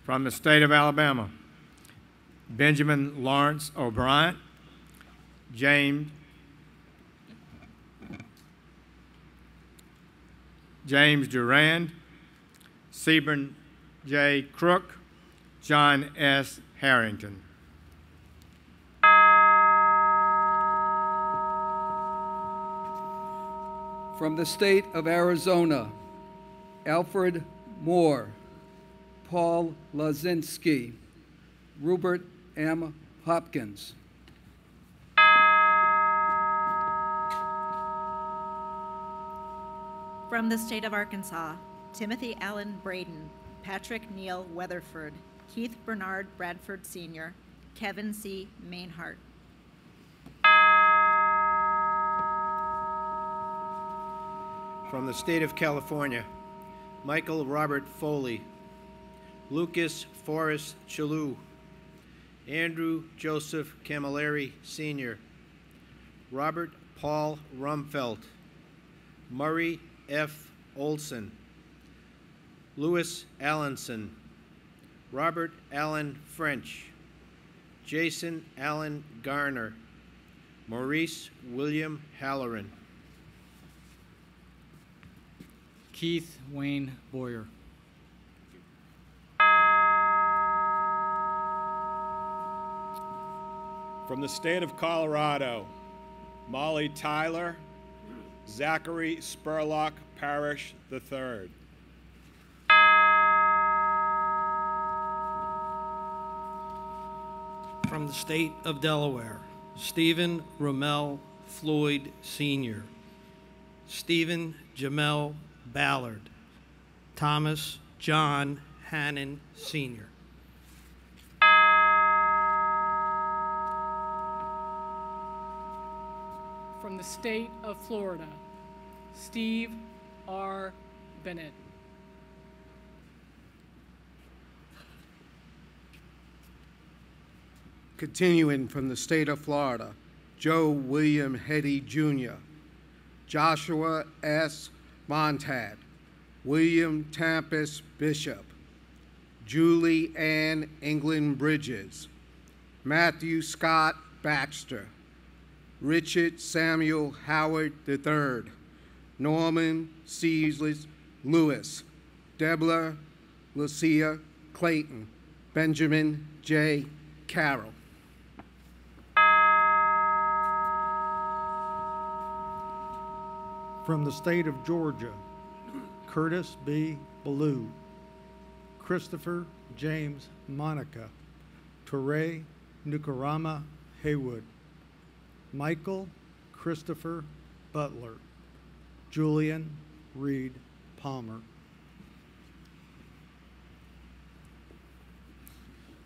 From the state of Alabama, Benjamin Lawrence O'Brien, James Durand, Sebron J. Crook, John S. Harrington. From the state of Arizona, Alfred Moore, Paul Lazinski, Rupert M. Hopkins. From the state of Arkansas, Timothy Allen Braden, Patrick Neal Weatherford, Keith Bernard Bradford Sr., Kevin C. Mainhart. From the state of California, Michael Robert Foley, Lucas Forrest Chalou, Andrew Joseph Camilleri Sr., Robert Paul Rumfeld, Murray F. Olson, Louis Allenson, Robert Allen French, Jason Allen Garner, Maurice William Halloran. Keith Wayne Boyer. From the state of Colorado, Molly Tyler, Zachary Spurlock Parrish III. From the state of Delaware, Stephen Rommel Floyd Sr., Stephen Jamel Ballard, Thomas John Hannon Sr. From the state of Florida, Steve R. Bennett. Continuing from the state of Florida, Joe William Hetty Jr., Joshua S. Montad, William Tampus Bishop, Julie Ann England Bridges, Matthew Scott Baxter, Richard Samuel Howard III, Norman Cecil Lewis, Deborah Lucia Clayton, Benjamin J. Carroll. From the state of Georgia, Curtis B. Ballou, Christopher James Monica, Torre Nukarama Haywood, Michael Christopher Butler, Julian Reed Palmer.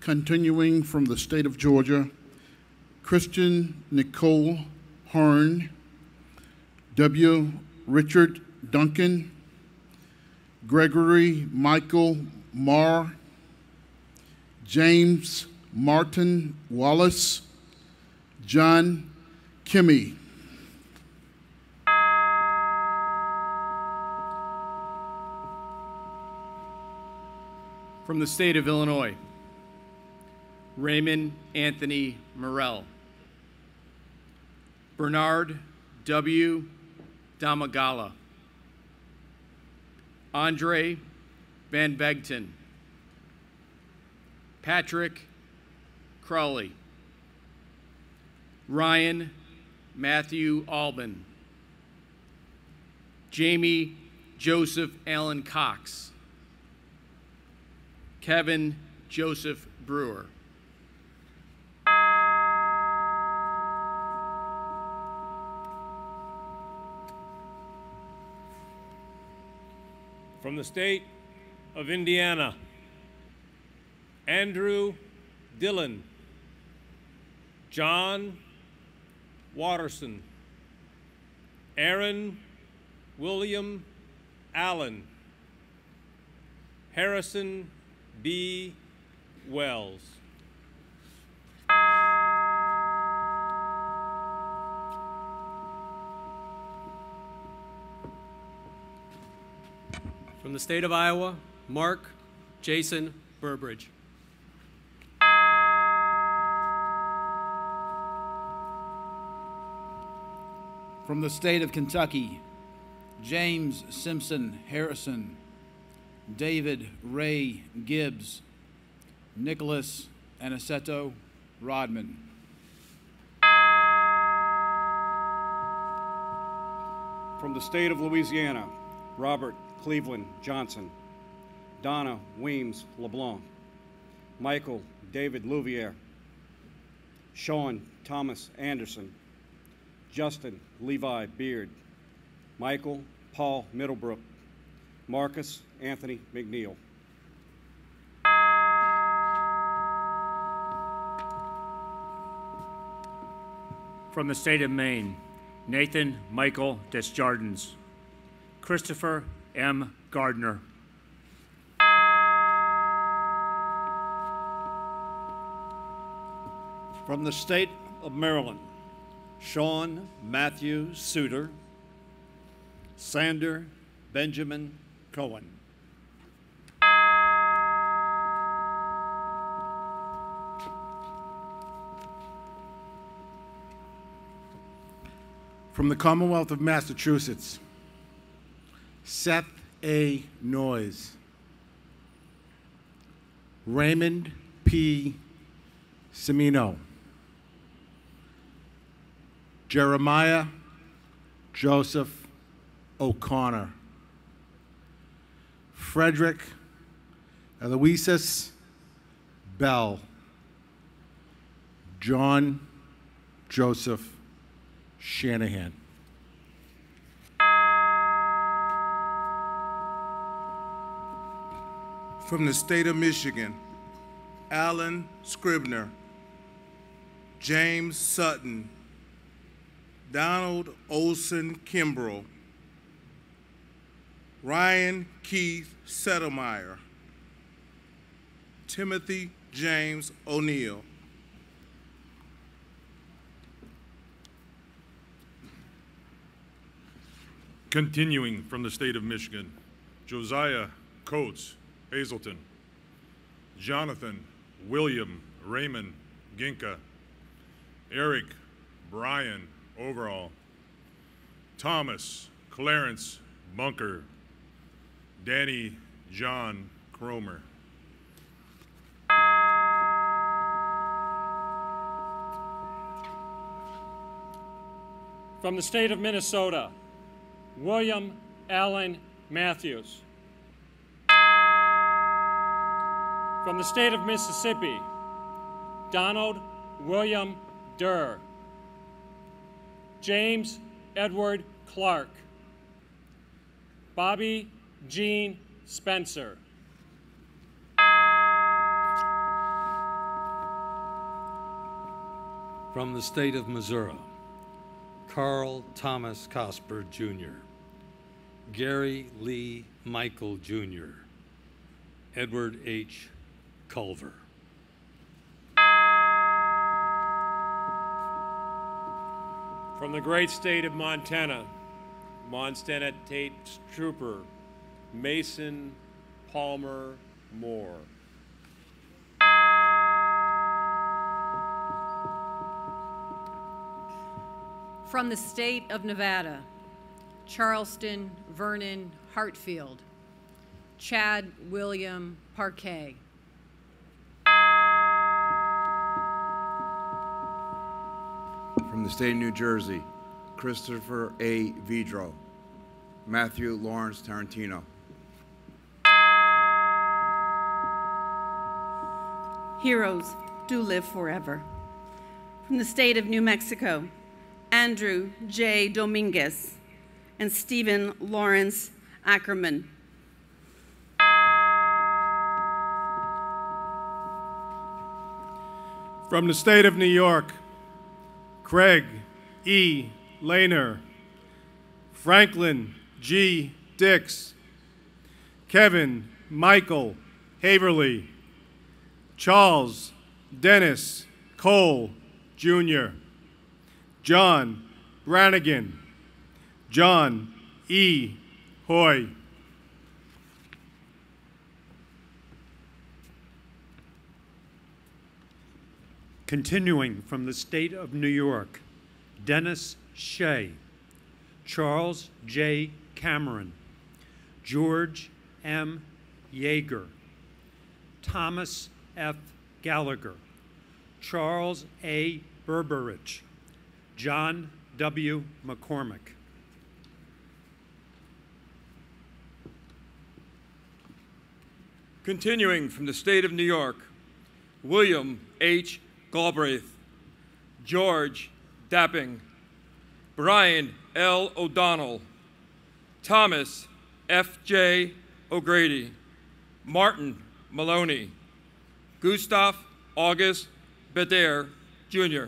Continuing from the state of Georgia, Christian Nicole Hearn, W. Richard Duncan, Gregory Michael Marr, James Martin Wallace, John Kimmy. From the state of Illinois, Raymond Anthony Morrell, Bernard W. Damagala, Andre Van Begton, Patrick Crowley, Ryan Matthew Albin, Jamie Joseph Allen Cox, Kevin Joseph Brewer. From the state of Indiana, Andrew Dillon, John Watterson, Aaron William Allen, Harrison B. Wells. From the state of Iowa, Mark Jason Burbridge. From the state of Kentucky, James Simpson Harrison, David Ray Gibbs, Nicholas Aniceto Rodman. From the state of Louisiana, Robert Cleveland Johnson, Donna Weems LeBlanc, Michael David Louvier, Sean Thomas Anderson, Justin Levi Beard, Michael Paul Middlebrook, Marcus Anthony McNeil. From the state of Maine, Nathan Michael Desjardins, Christopher M. Gardner. From the state of Maryland, Sean Matthew Suter, Sander Benjamin Cohen. From the Commonwealth of Massachusetts, Seth A. Noyes, Raymond P. Semino, Jeremiah Joseph O'Connor, Frederick Aloysius Bell, John Joseph Shanahan. From the state of Michigan, Alan Scribner, James Sutton, Donald Olson Kimbrell, Ryan Keith Settlemeyer, Timothy James O'Neill. Continuing from the state of Michigan, Josiah Coates Hazelton, Jonathan William Raymond Ginka, Eric Brian Overall, Thomas Clarence Bunker, Danny John Cromer. From the state of Minnesota, William Allen Matthews. From the state of Mississippi, Donald William Durr, James Edward Clark, Bobby Jean Spencer. From the state of Missouri, Carl Thomas Cosper Jr., Gary Lee Michael Jr., Edward H. Culver. From the great state of Montana, Montana Tate Trooper, Mason Palmer Moore. From the state of Nevada, Charleston Vernon Hartfield, Chad William Parquet. From the state of New Jersey, Christopher A. Vidro, Matthew Lawrence Tarantino. Heroes do live forever. From the state of New Mexico, Andrew J. Dominguez and Stephen Lawrence Ackerman. From the state of New York, Craig E. Lehner, Franklin G. Dix, Kevin Michael Haverly, Charles Dennis Cole, Jr., John Brannigan, John E. Hoy. Continuing from the state of New York, Dennis Shea, Charles J. Cameron, George M. Yeager, Thomas F. Gallagher, Charles A. Berberich, John W. McCormick. Continuing from the state of New York, William H. Galbraith, George Dapping, Brian L. O'Donnell, Thomas F.J. O'Grady, Martin Maloney, Gustav August Beder, Jr.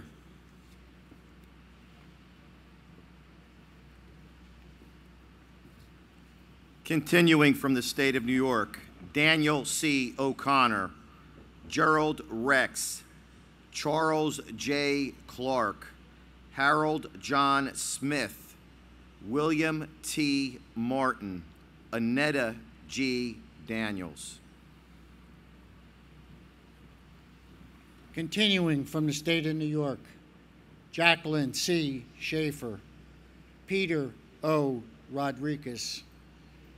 Continuing from the state of New York, Daniel C. O'Connor, Gerald Rex, Charles J. Clark, Harold John Smith, William T. Martin, Annetta G. Daniels. Continuing from the state of New York, Jacqueline C. Schaefer, Peter O. Rodriguez,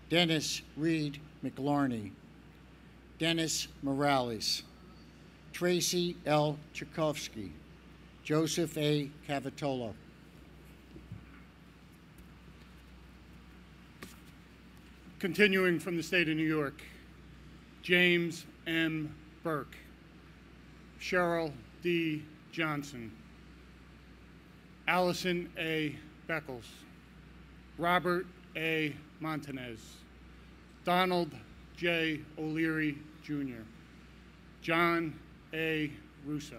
Dennis Reed McLarney, Dennis Morales, Tracy L. Tchaikovsky, Joseph A. Cavatola. Continuing from the state of New York, James M. Burke, Cheryl D. Johnson, Allison A. Beckles, Robert A. Montanez, Donald J. O'Leary, Jr., John A. Russo.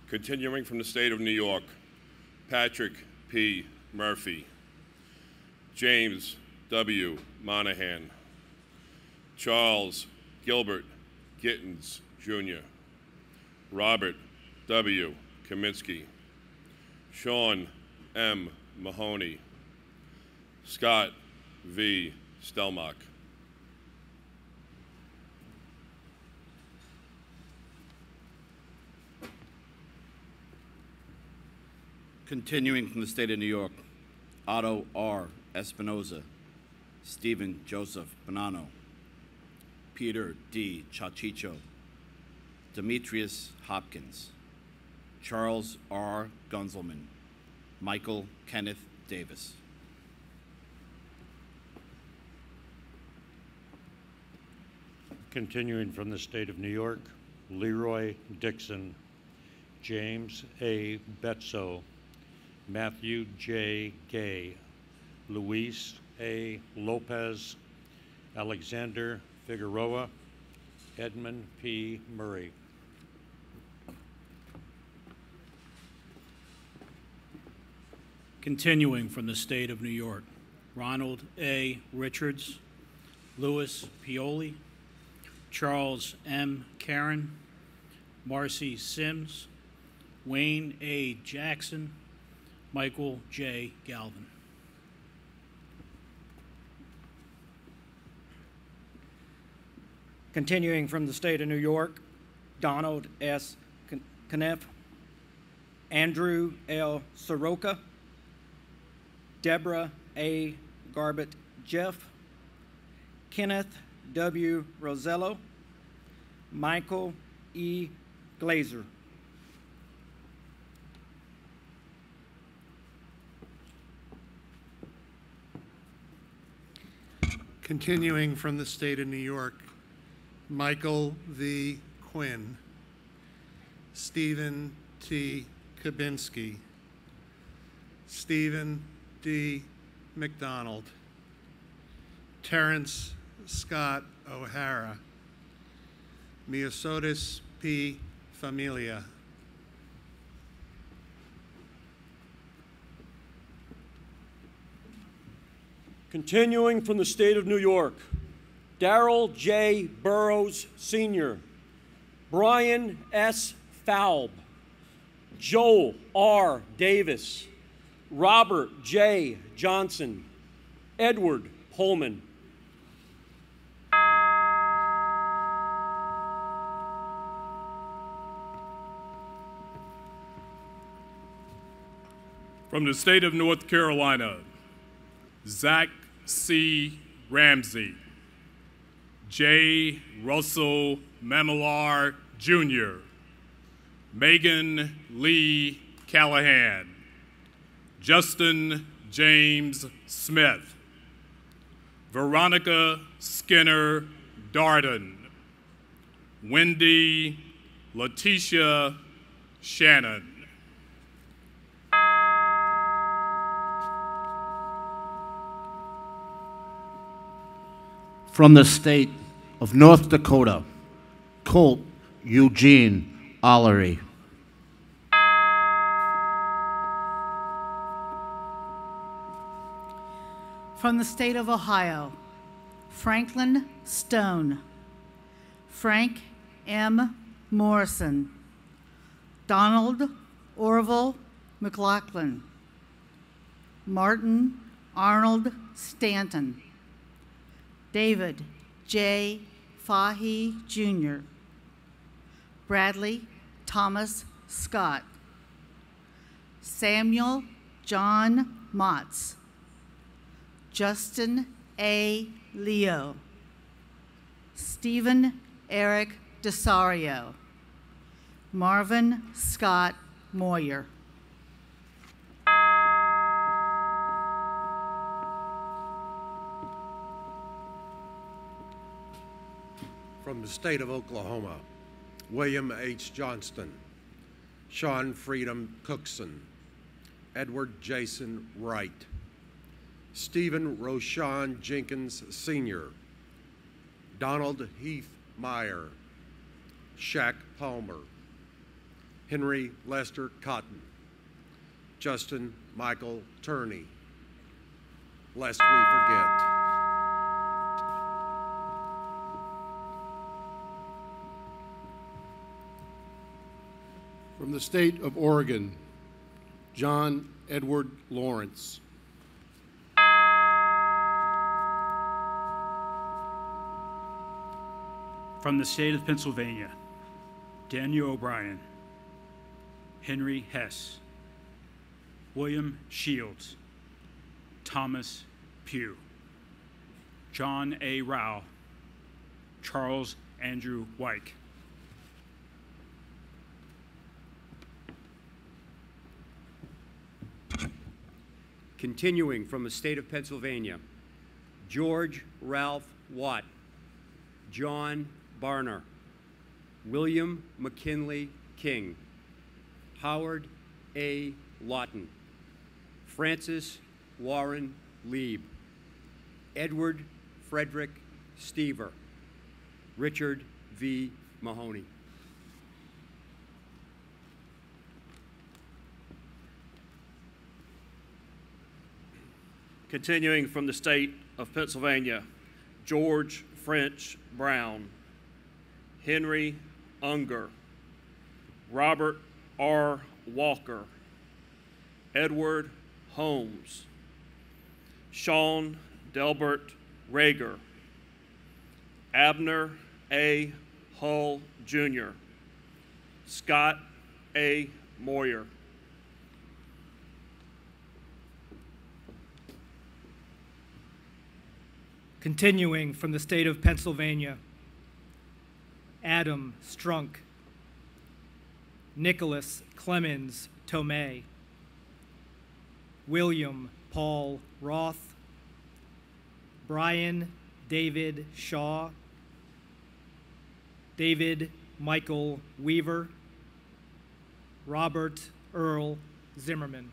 Continuing from the state of New York, Patrick P. Murphy, James W. Monahan, Charles Gilbert Gittins, Jr., Robert W. Kaminsky, Sean M. Mahoney, Scott V. Stelmach. Continuing from the state of New York, Otto R. Espinoza, Stephen Joseph Bonanno, Peter D. Chachicho, Demetrius Hopkins, Charles R. Gunzelman, Michael Kenneth Davis. Continuing from the state of New York, Leroy Dixon, James A. Betso, Matthew J. Gay, Luis A. Lopez, Alexander Figueroa, Edmund P. Murray. Continuing from the state of New York, Ronald A. Richards, Louis Pioli, Charles M. Caron, Marcy Sims, Wayne A. Jackson, Michael J. Galvin. Continuing from the state of New York, Donald S. Kneff, Andrew L. Soroka, Deborah A. Garbett Jeff, Kenneth W. Rosello, Michael E. Glazer. Continuing from the state of New York, Michael V. Quinn, Stephen T. Kabinski, Stephen D. McDonald, Terrence Scott O'Hara, Miosotis P. Familia. Continuing from the state of New York, Darrell J. Burrows, Sr., Brian S. Faub, Joel R. Davis, Robert J. Johnson, Edward Pullman. From the state of North Carolina, Zach C. Ramsey, J. Russell Mamilar Jr., Megan Lee Callahan, Justin James Smith, Veronica Skinner Darden, Wendy Letitia Shannon. From the state of North Dakota, Colt Eugene Ollery. From the state of Ohio, Franklin Stone, Frank M. Morrison, Donald Orville McLaughlin, Martin Arnold Stanton, David J. Fahey Jr., Bradley Thomas Scott, Samuel John Motz, Justin A. Leo, Stephen Eric Desario, Marvin Scott Moyer. From the state of Oklahoma, William H. Johnston, Sean Freedom Cookson, Edward Jason Wright, Stephen Roshan Jenkins Sr., Donald Heath Meyer, Shaq Palmer, Henry Lester Cotton, Justin Michael Turney, lest we forget. From the state of Oregon, John Edward Lawrence. From the state of Pennsylvania, Daniel O'Brien, Henry Hess, William Shields, Thomas Pugh, John A. Rao, Charles Andrew Wyke. Continuing from the state of Pennsylvania, George Ralph Watt, John Barner, William McKinley King, Howard A. Lawton, Francis Warren Lieb, Edward Frederick Stever, Richard V. Mahoney. Continuing from the state of Pennsylvania, George French Brown, Henry Unger, Robert R. Walker, Edward Holmes, Sean Delbert Rager, Abner A. Hull, Jr., Scott A. Moyer. Continuing from the state of Pennsylvania, Adam Strunk, Nicholas Clemens Tomei, William Paul Roth, Brian David Shaw, David Michael Weaver, Robert Earl Zimmerman.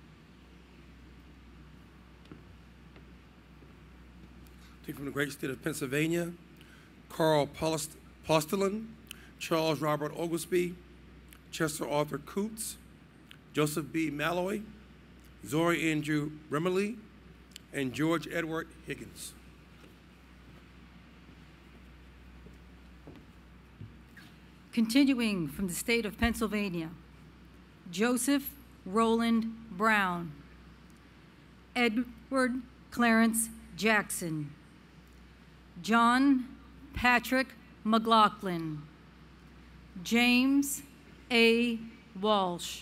Take from the great state of Pennsylvania, Carl Postelin, Charles Robert Oglesby, Chester Arthur Coots, Joseph B. Malloy, Zori Andrew Remley, and George Edward Higgins. Continuing from the state of Pennsylvania, Joseph Roland Brown, Edward Clarence Jackson, John Patrick McLaughlin, James A. Walsh,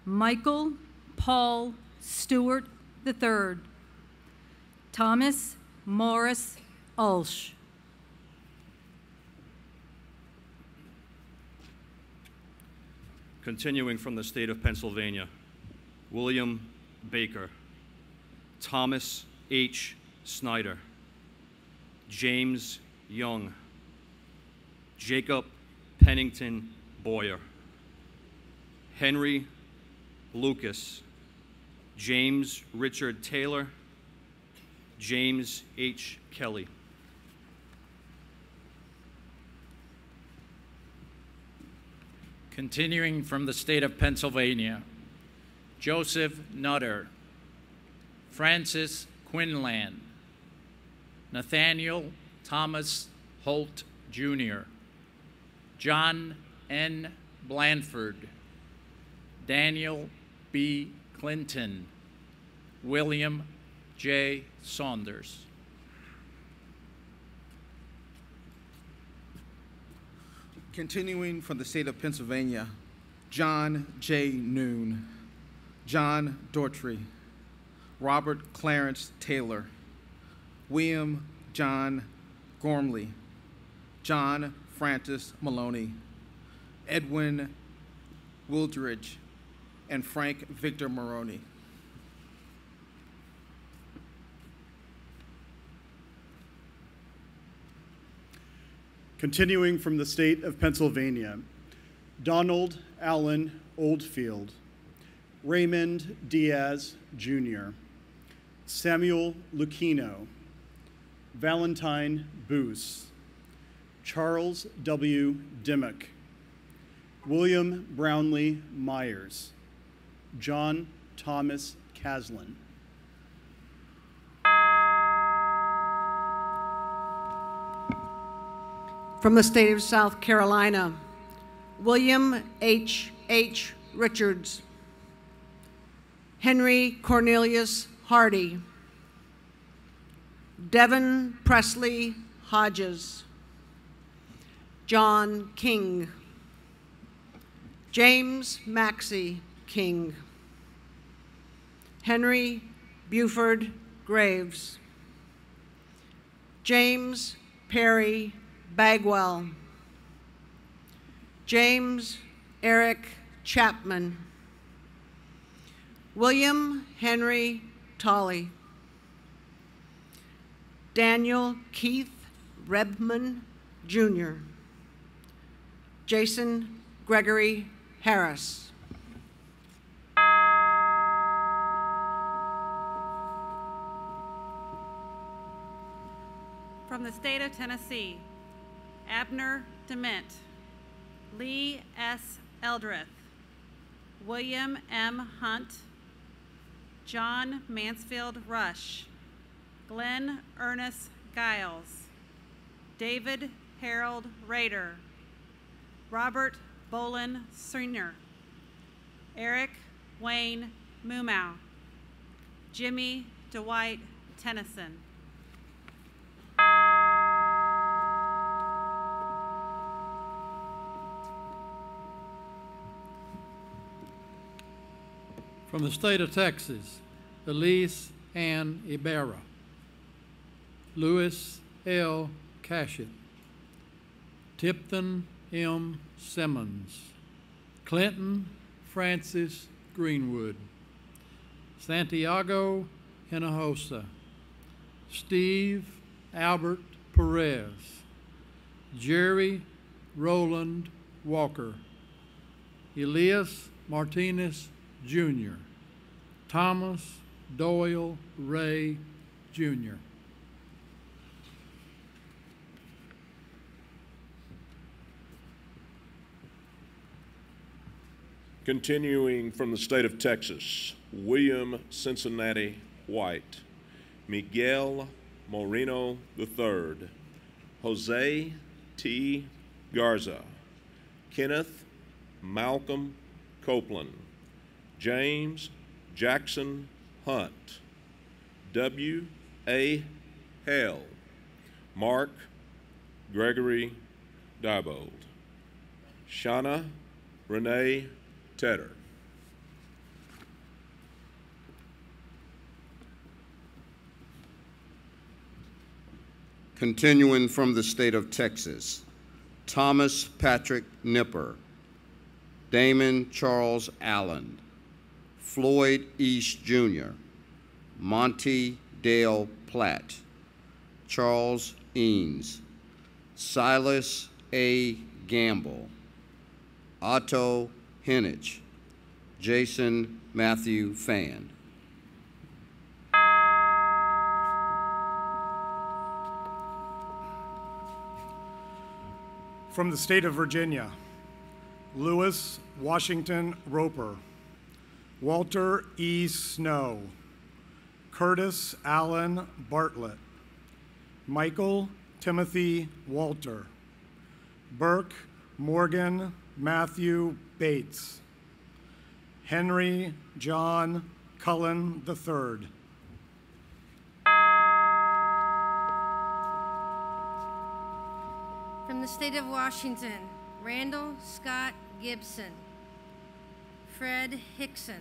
Michael Paul Stewart III, Thomas Morris Ulsh. Continuing from the state of Pennsylvania, William Baker, Thomas H. Snyder, James Young, Jacob Pennington Boyer, Henry Lucas, James Richard Taylor, James H. Kelly. Continuing from the state of Pennsylvania, Joseph Nutter, Francis Quinlan, Nathaniel Thomas Holt Jr., John N. Blanford, Daniel B. Clinton, William J. Saunders. Continuing from the state of Pennsylvania, John J. Noon, John Daughtry, Robert Clarence Taylor, William John Gormley, John Francis Maloney, Edwin Wildridge, and Frank Victor Maroney. Continuing from the state of Pennsylvania, Donald Allen Oldfield, Raymond Diaz Jr., Samuel Lucchino, Valentine Boos, Charles W. Dimmock, William Brownlee Myers, John Thomas Caslin. From the state of South Carolina, William H. Richards, Henry Cornelius Hardy, Devin Presley Hodges, John King, James Maxey King, Henry Buford Graves, James Perry Bagwell, James Eric Chapman, William Henry Tolley, Daniel Keith Rebman Jr., Jason Gregory Harris. From the state of Tennessee, Abner DeMint, Lee S. Eldrith, William M. Hunt, John Mansfield Rush, Glenn Ernest Giles, David Harold Rader, Robert Bolin Sr., Eric Wayne Mumau, Jimmy Dwight Tennyson. From the state of Texas, Elise Ann Ibarra, Louis L. Cashett, Tipton M. Simmons, Clinton Francis Greenwood, Santiago Hinojosa, Steve Albert Perez, Jerry Roland Walker, Elias Martinez Jr., Thomas Doyle Ray Jr. Continuing from the state of Texas, William Cincinnati White, Miguel Moreno III, Jose T. Garza, Kenneth Malcolm Copeland, James Jackson Hunt, W. A. Hale, Mark Gregory Diebold, Shauna Renee Tedder. Continuing from the state of Texas, Thomas Patrick Nipper, Damon Charles Allen, Floyd East Jr., Monty Dale Platt, Charles Eanes, Silas A. Gamble, Otto Henich, Jason Matthew Fan. From the state of Virginia, Lewis Washington Roper, Walter E. Snow, Curtis Allen Bartlett, Michael Timothy Walter, Burke Morgan Matthew Bates, Henry John Cullen III. From the state of Washington, Randall Scott Gibson, Fred Hickson.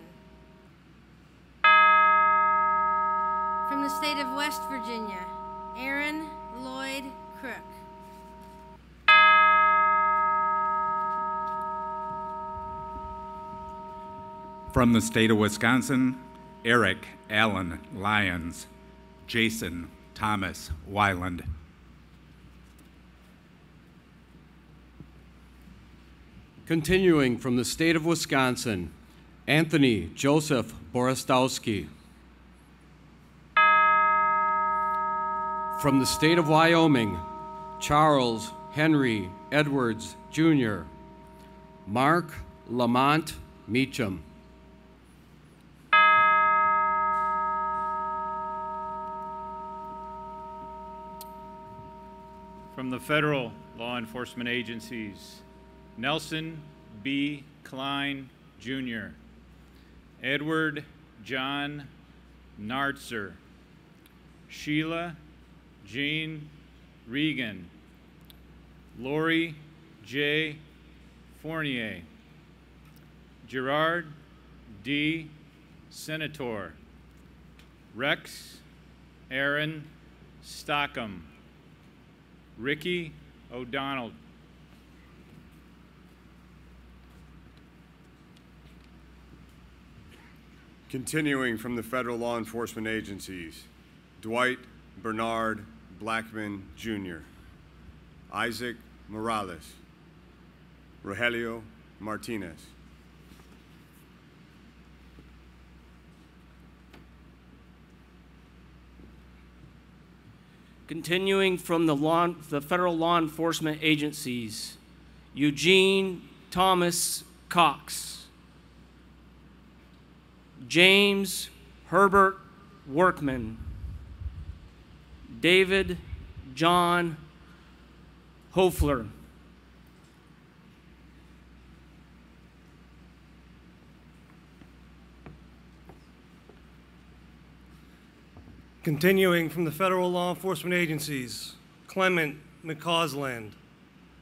From the state of West Virginia, Aaron Lloyd Crook. From the state of Wisconsin, Eric Allen Lyons, Jason Thomas Weiland. Continuing from the state of Wisconsin, Anthony Joseph Borostowski. From the state of Wyoming, Charles Henry Edwards, Jr., Mark Lamont Meacham. From the federal law enforcement agencies, Nelson B. Klein, Jr., Edward John Nartzer, Sheila Jean Regan, Lori J. Fournier, Gerard D. Senator, Rex Aaron Stockham, Ricky O'Donnell. Continuing from the federal law enforcement agencies, Dwight Bernard Blackman, Jr., Isaac Morales, Rogelio Martinez. Continuing from the federal law enforcement agencies, Eugene Thomas Cox, James Herbert Workman, David John Hofler, Continuing from the federal law enforcement agencies, Clement McCausland,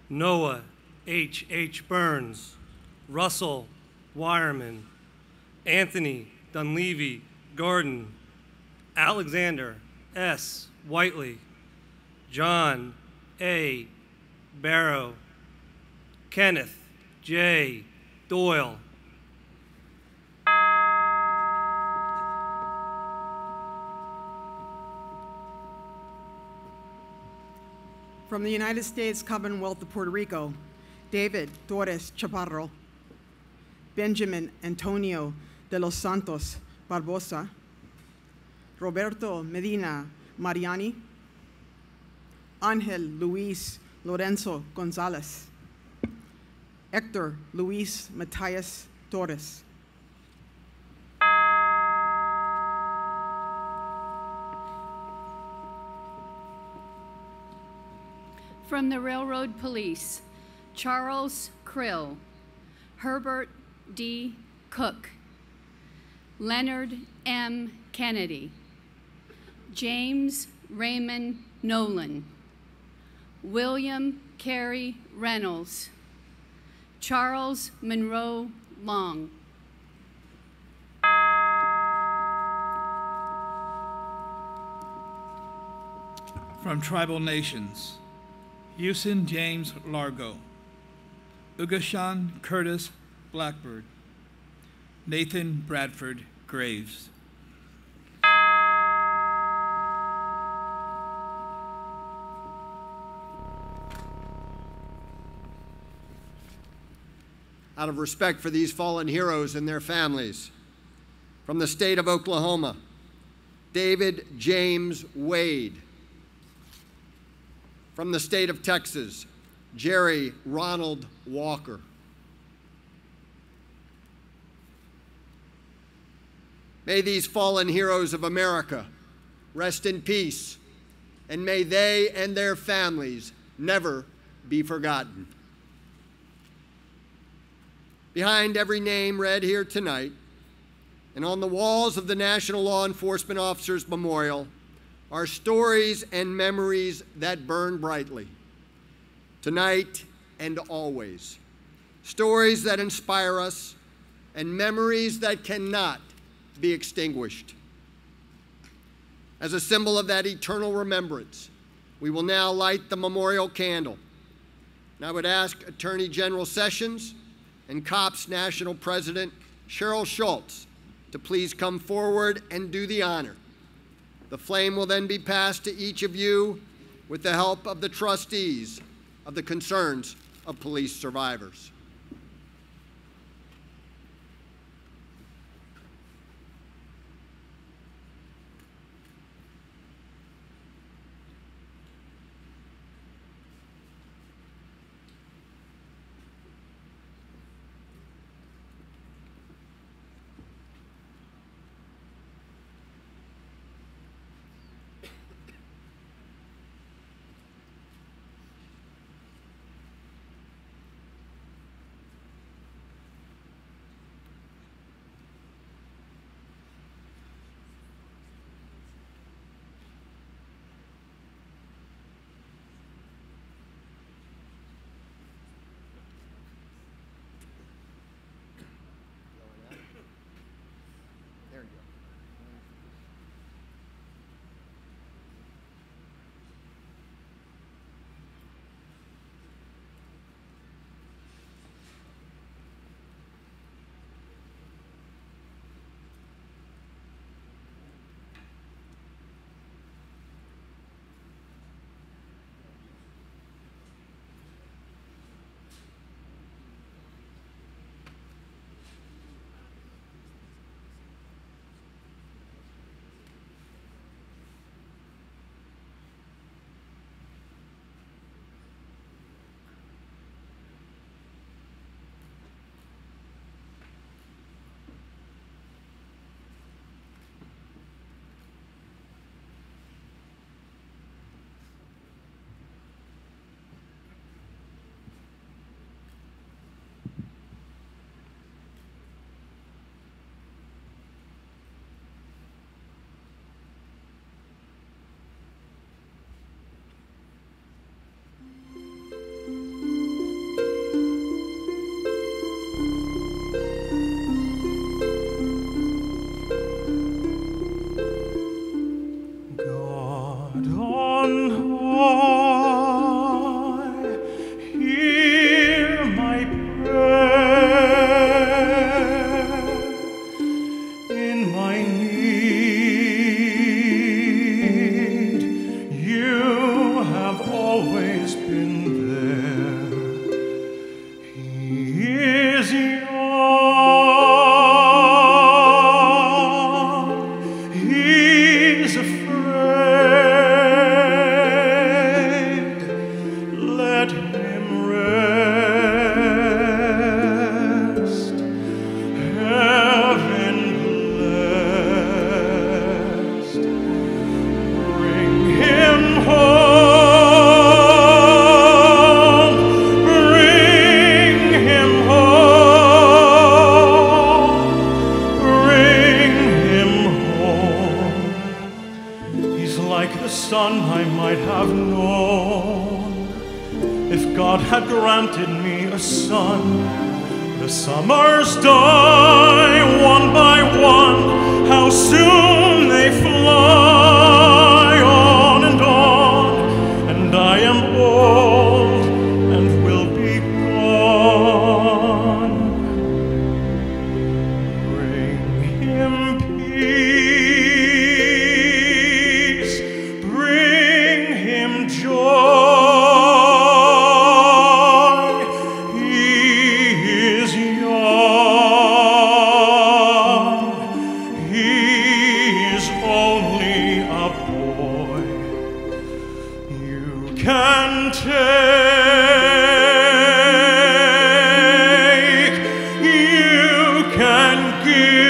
Noah H. Burns, Russell Wireman, Anthony Dunleavy Garden, Alexander S. Whiteley, John A. Barrow, Kenneth J. Doyle. From the United States Commonwealth of Puerto Rico, David Torres Chaparro, Benjamin Antonio de los Santos Barbosa, Roberto Medina Mariani, Ángel Luis Lorenzo Gonzalez, Hector Luis Matias Torres. From the Railroad Police, Charles Krill, Herbert D. Cook, Leonard M. Kennedy, James Raymond Nolan, William Carey Reynolds, Charles Monroe Long. From Tribal Nations, Houston James Largo, Ugashan Curtis Blackbird, Nathan Bradford Graves. Out of respect for these fallen heroes and their families, from the state of Oklahoma, David James Wade. From the state of Texas, Jerry Ronald Walker. May these fallen heroes of America rest in peace, and may they and their families never be forgotten. Behind every name read here tonight, and on the walls of the National Law Enforcement Officers Memorial, are stories and memories that burn brightly, tonight and always. Stories that inspire us, and memories that cannot be extinguished. As a symbol of that eternal remembrance, we will now light the memorial candle. And I would ask Attorney General Sessions and COPS National President Cheryl Schultz to please come forward and do the honor. The flame will then be passed to each of you with the help of the trustees of the Concerns of Police Survivors. had granted me a son. The summers die one by one, how soon they fly on, and I am old and will be gone. Bring him peace, bring him joy. He is young, he is only a boy. You can take, you can give,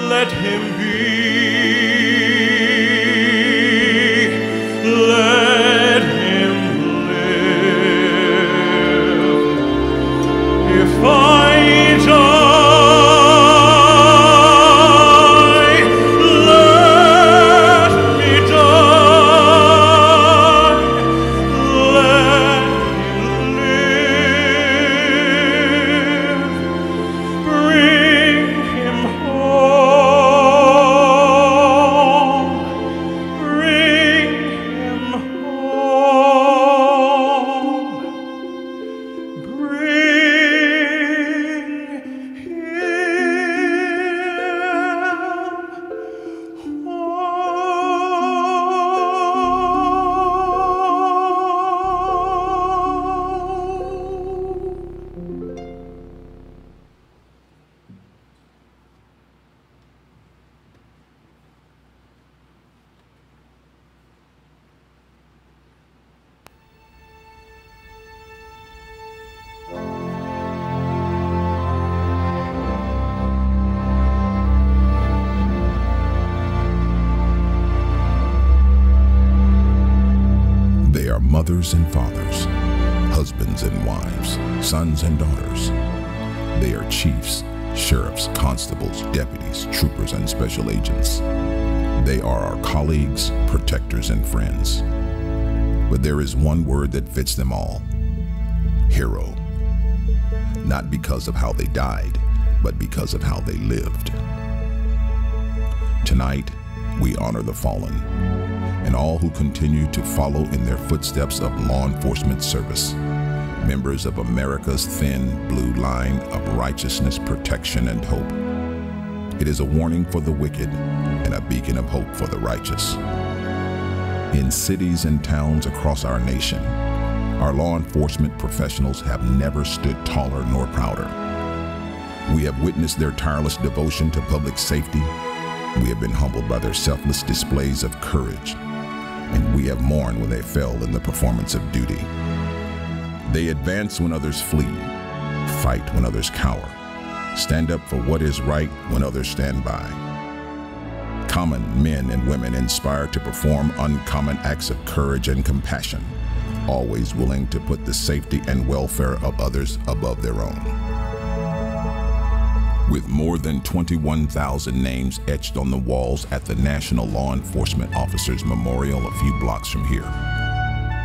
let him be, let him live. If I die, let me die, let him live. Bring him home, bring him home, bring They are mothers and fathers, husbands and wives, sons and daughters. They are chiefs, sheriffs, constables, deputies, troopers, and special agents. They are our colleagues, protectors, and friends. But there is one word that fits them all: hero. Not because of how they died, but because of how they lived. Tonight, we honor the fallen and all who continue to follow in their footsteps of law enforcement service, members of America's thin blue line of righteousness, protection, and hope. It is a warning for the wicked and a beacon of hope for the righteous. In cities and towns across our nation, our law enforcement professionals have never stood taller nor prouder. We have witnessed their tireless devotion to public safety. We have been humbled by their selfless displays of courage, and we have mourned when they fell in the performance of duty. They advance when others flee, fight when others cower, stand up for what is right when others stand by. Common men and women inspired to perform uncommon acts of courage and compassion, always willing to put the safety and welfare of others above their own. With more than 21,000 names etched on the walls at the National Law Enforcement Officers Memorial a few blocks from here,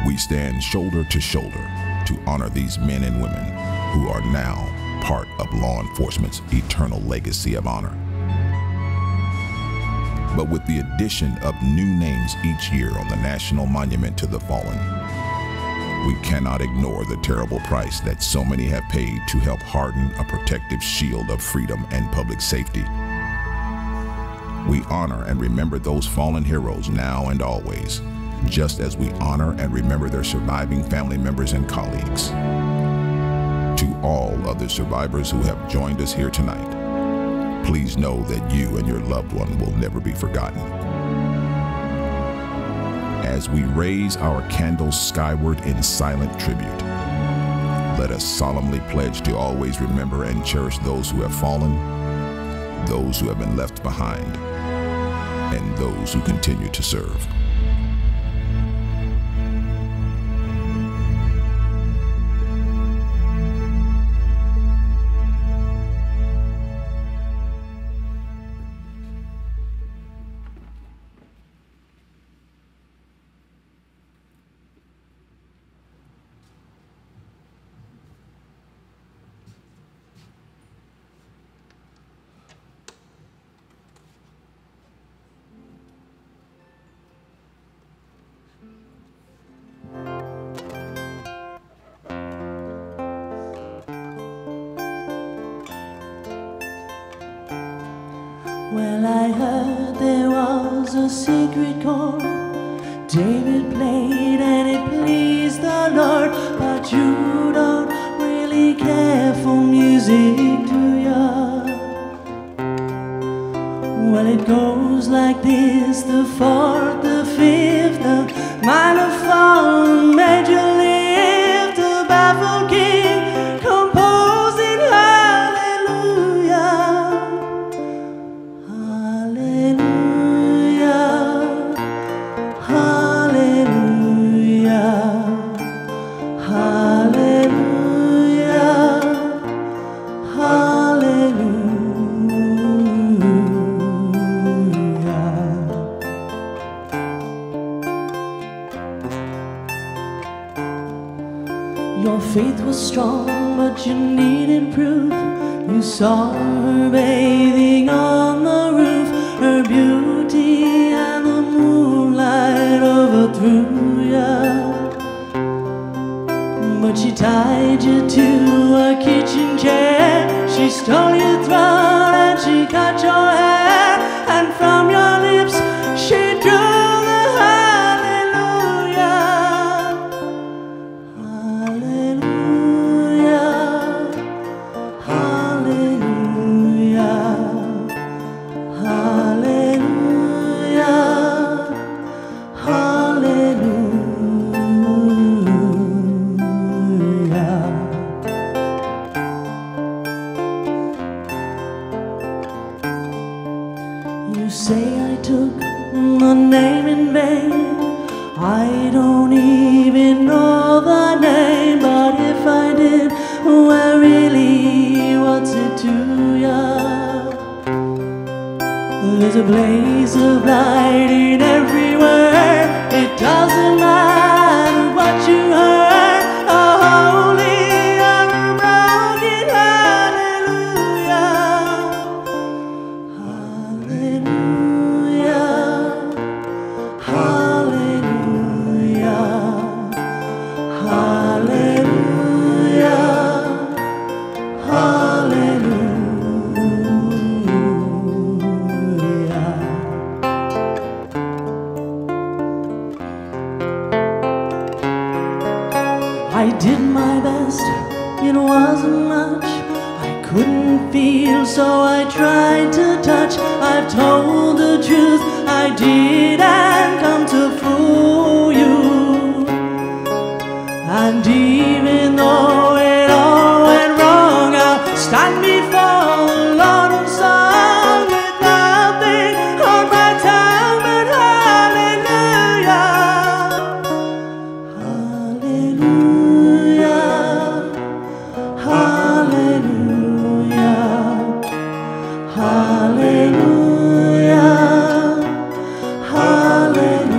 we stand shoulder to shoulder to honor these men and women who are now part of law enforcement's eternal legacy of honor. But with the addition of new names each year on the National Monument to the Fallen, we cannot ignore the terrible price that so many have paid to help harden a protective shield of freedom and public safety. We honor and remember those fallen heroes now and always, just as we honor and remember their surviving family members and colleagues. To all other survivors who have joined us here tonight, please know that you and your loved one will never be forgotten. As we raise our candles skyward in silent tribute, let us solemnly pledge to always remember and cherish those who have fallen, those who have been left behind, and those who continue to serve. Well, I heard there was a secret chord David played and it pleased the Lord, but you don't really care for music, do ya? Well, it goes like this: the fourth, the fifth, the minor fall, the major lift, the baffled king composing hallelujah, hallelujah, hallelujah, hallelujah, hallelujah. Your faith was strong, but you needed proof. You saw her bathing on the roof, her beauty and the moonlight overthrew ya. But she tied you to a kitchen chair, she stole your throne and she cut your hair, and from your lips she drew the hallelujah. Hallelujah, hallelujah, hallelujah, hallelujah. You say I took the name in vain. I don't even know the name, but if I did, well, really, what's it to ya? There's a blaze of light in every word. It doesn't matter what you heard. A holy, unbroken hallelujah, hallelujah, hallelujah, hallelujah, hallelujah. I did my best, it wasn't much. I couldn't feel, so I tried to touch. I've told the truth, I didn't come to fool you. And even though it all went wrong, I'll stand before the Lord and song with nothing on my tongue but hallelujah. Hallelujah, hallelujah, hallelujah, hallelujah.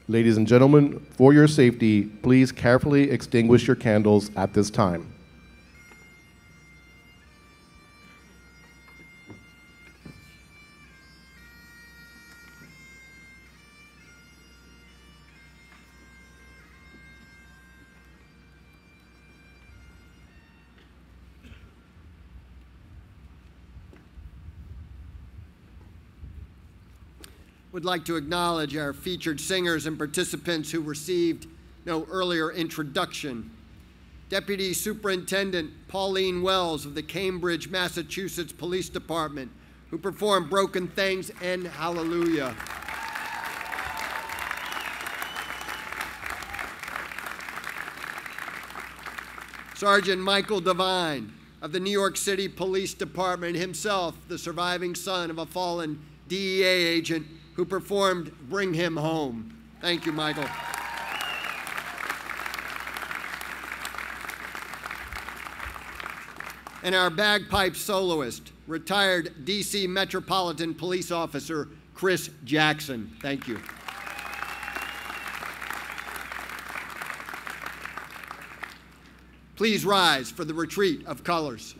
Ladies and gentlemen, for your safety, please carefully extinguish your candles at this time. Would like to acknowledge our featured singers and participants who received no earlier introduction. Deputy Superintendent Pauline Wells of the Cambridge, Massachusetts Police Department, who performed Broken Things and Hallelujah. Sergeant Michael Devine of the New York City Police Department, himself the surviving son of a fallen DEA agent who performed Bring Him Home. Thank you, Michael. And our bagpipe soloist, retired DC Metropolitan Police Officer Chris Jackson. Thank you. Please rise for the retreat of colors.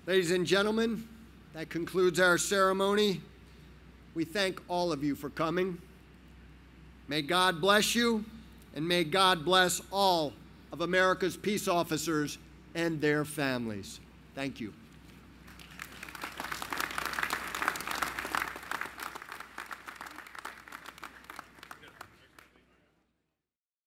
Ladies and gentlemen, that concludes our ceremony. We thank all of you for coming. May God bless you, and may God bless all of America's peace officers and their families. Thank you.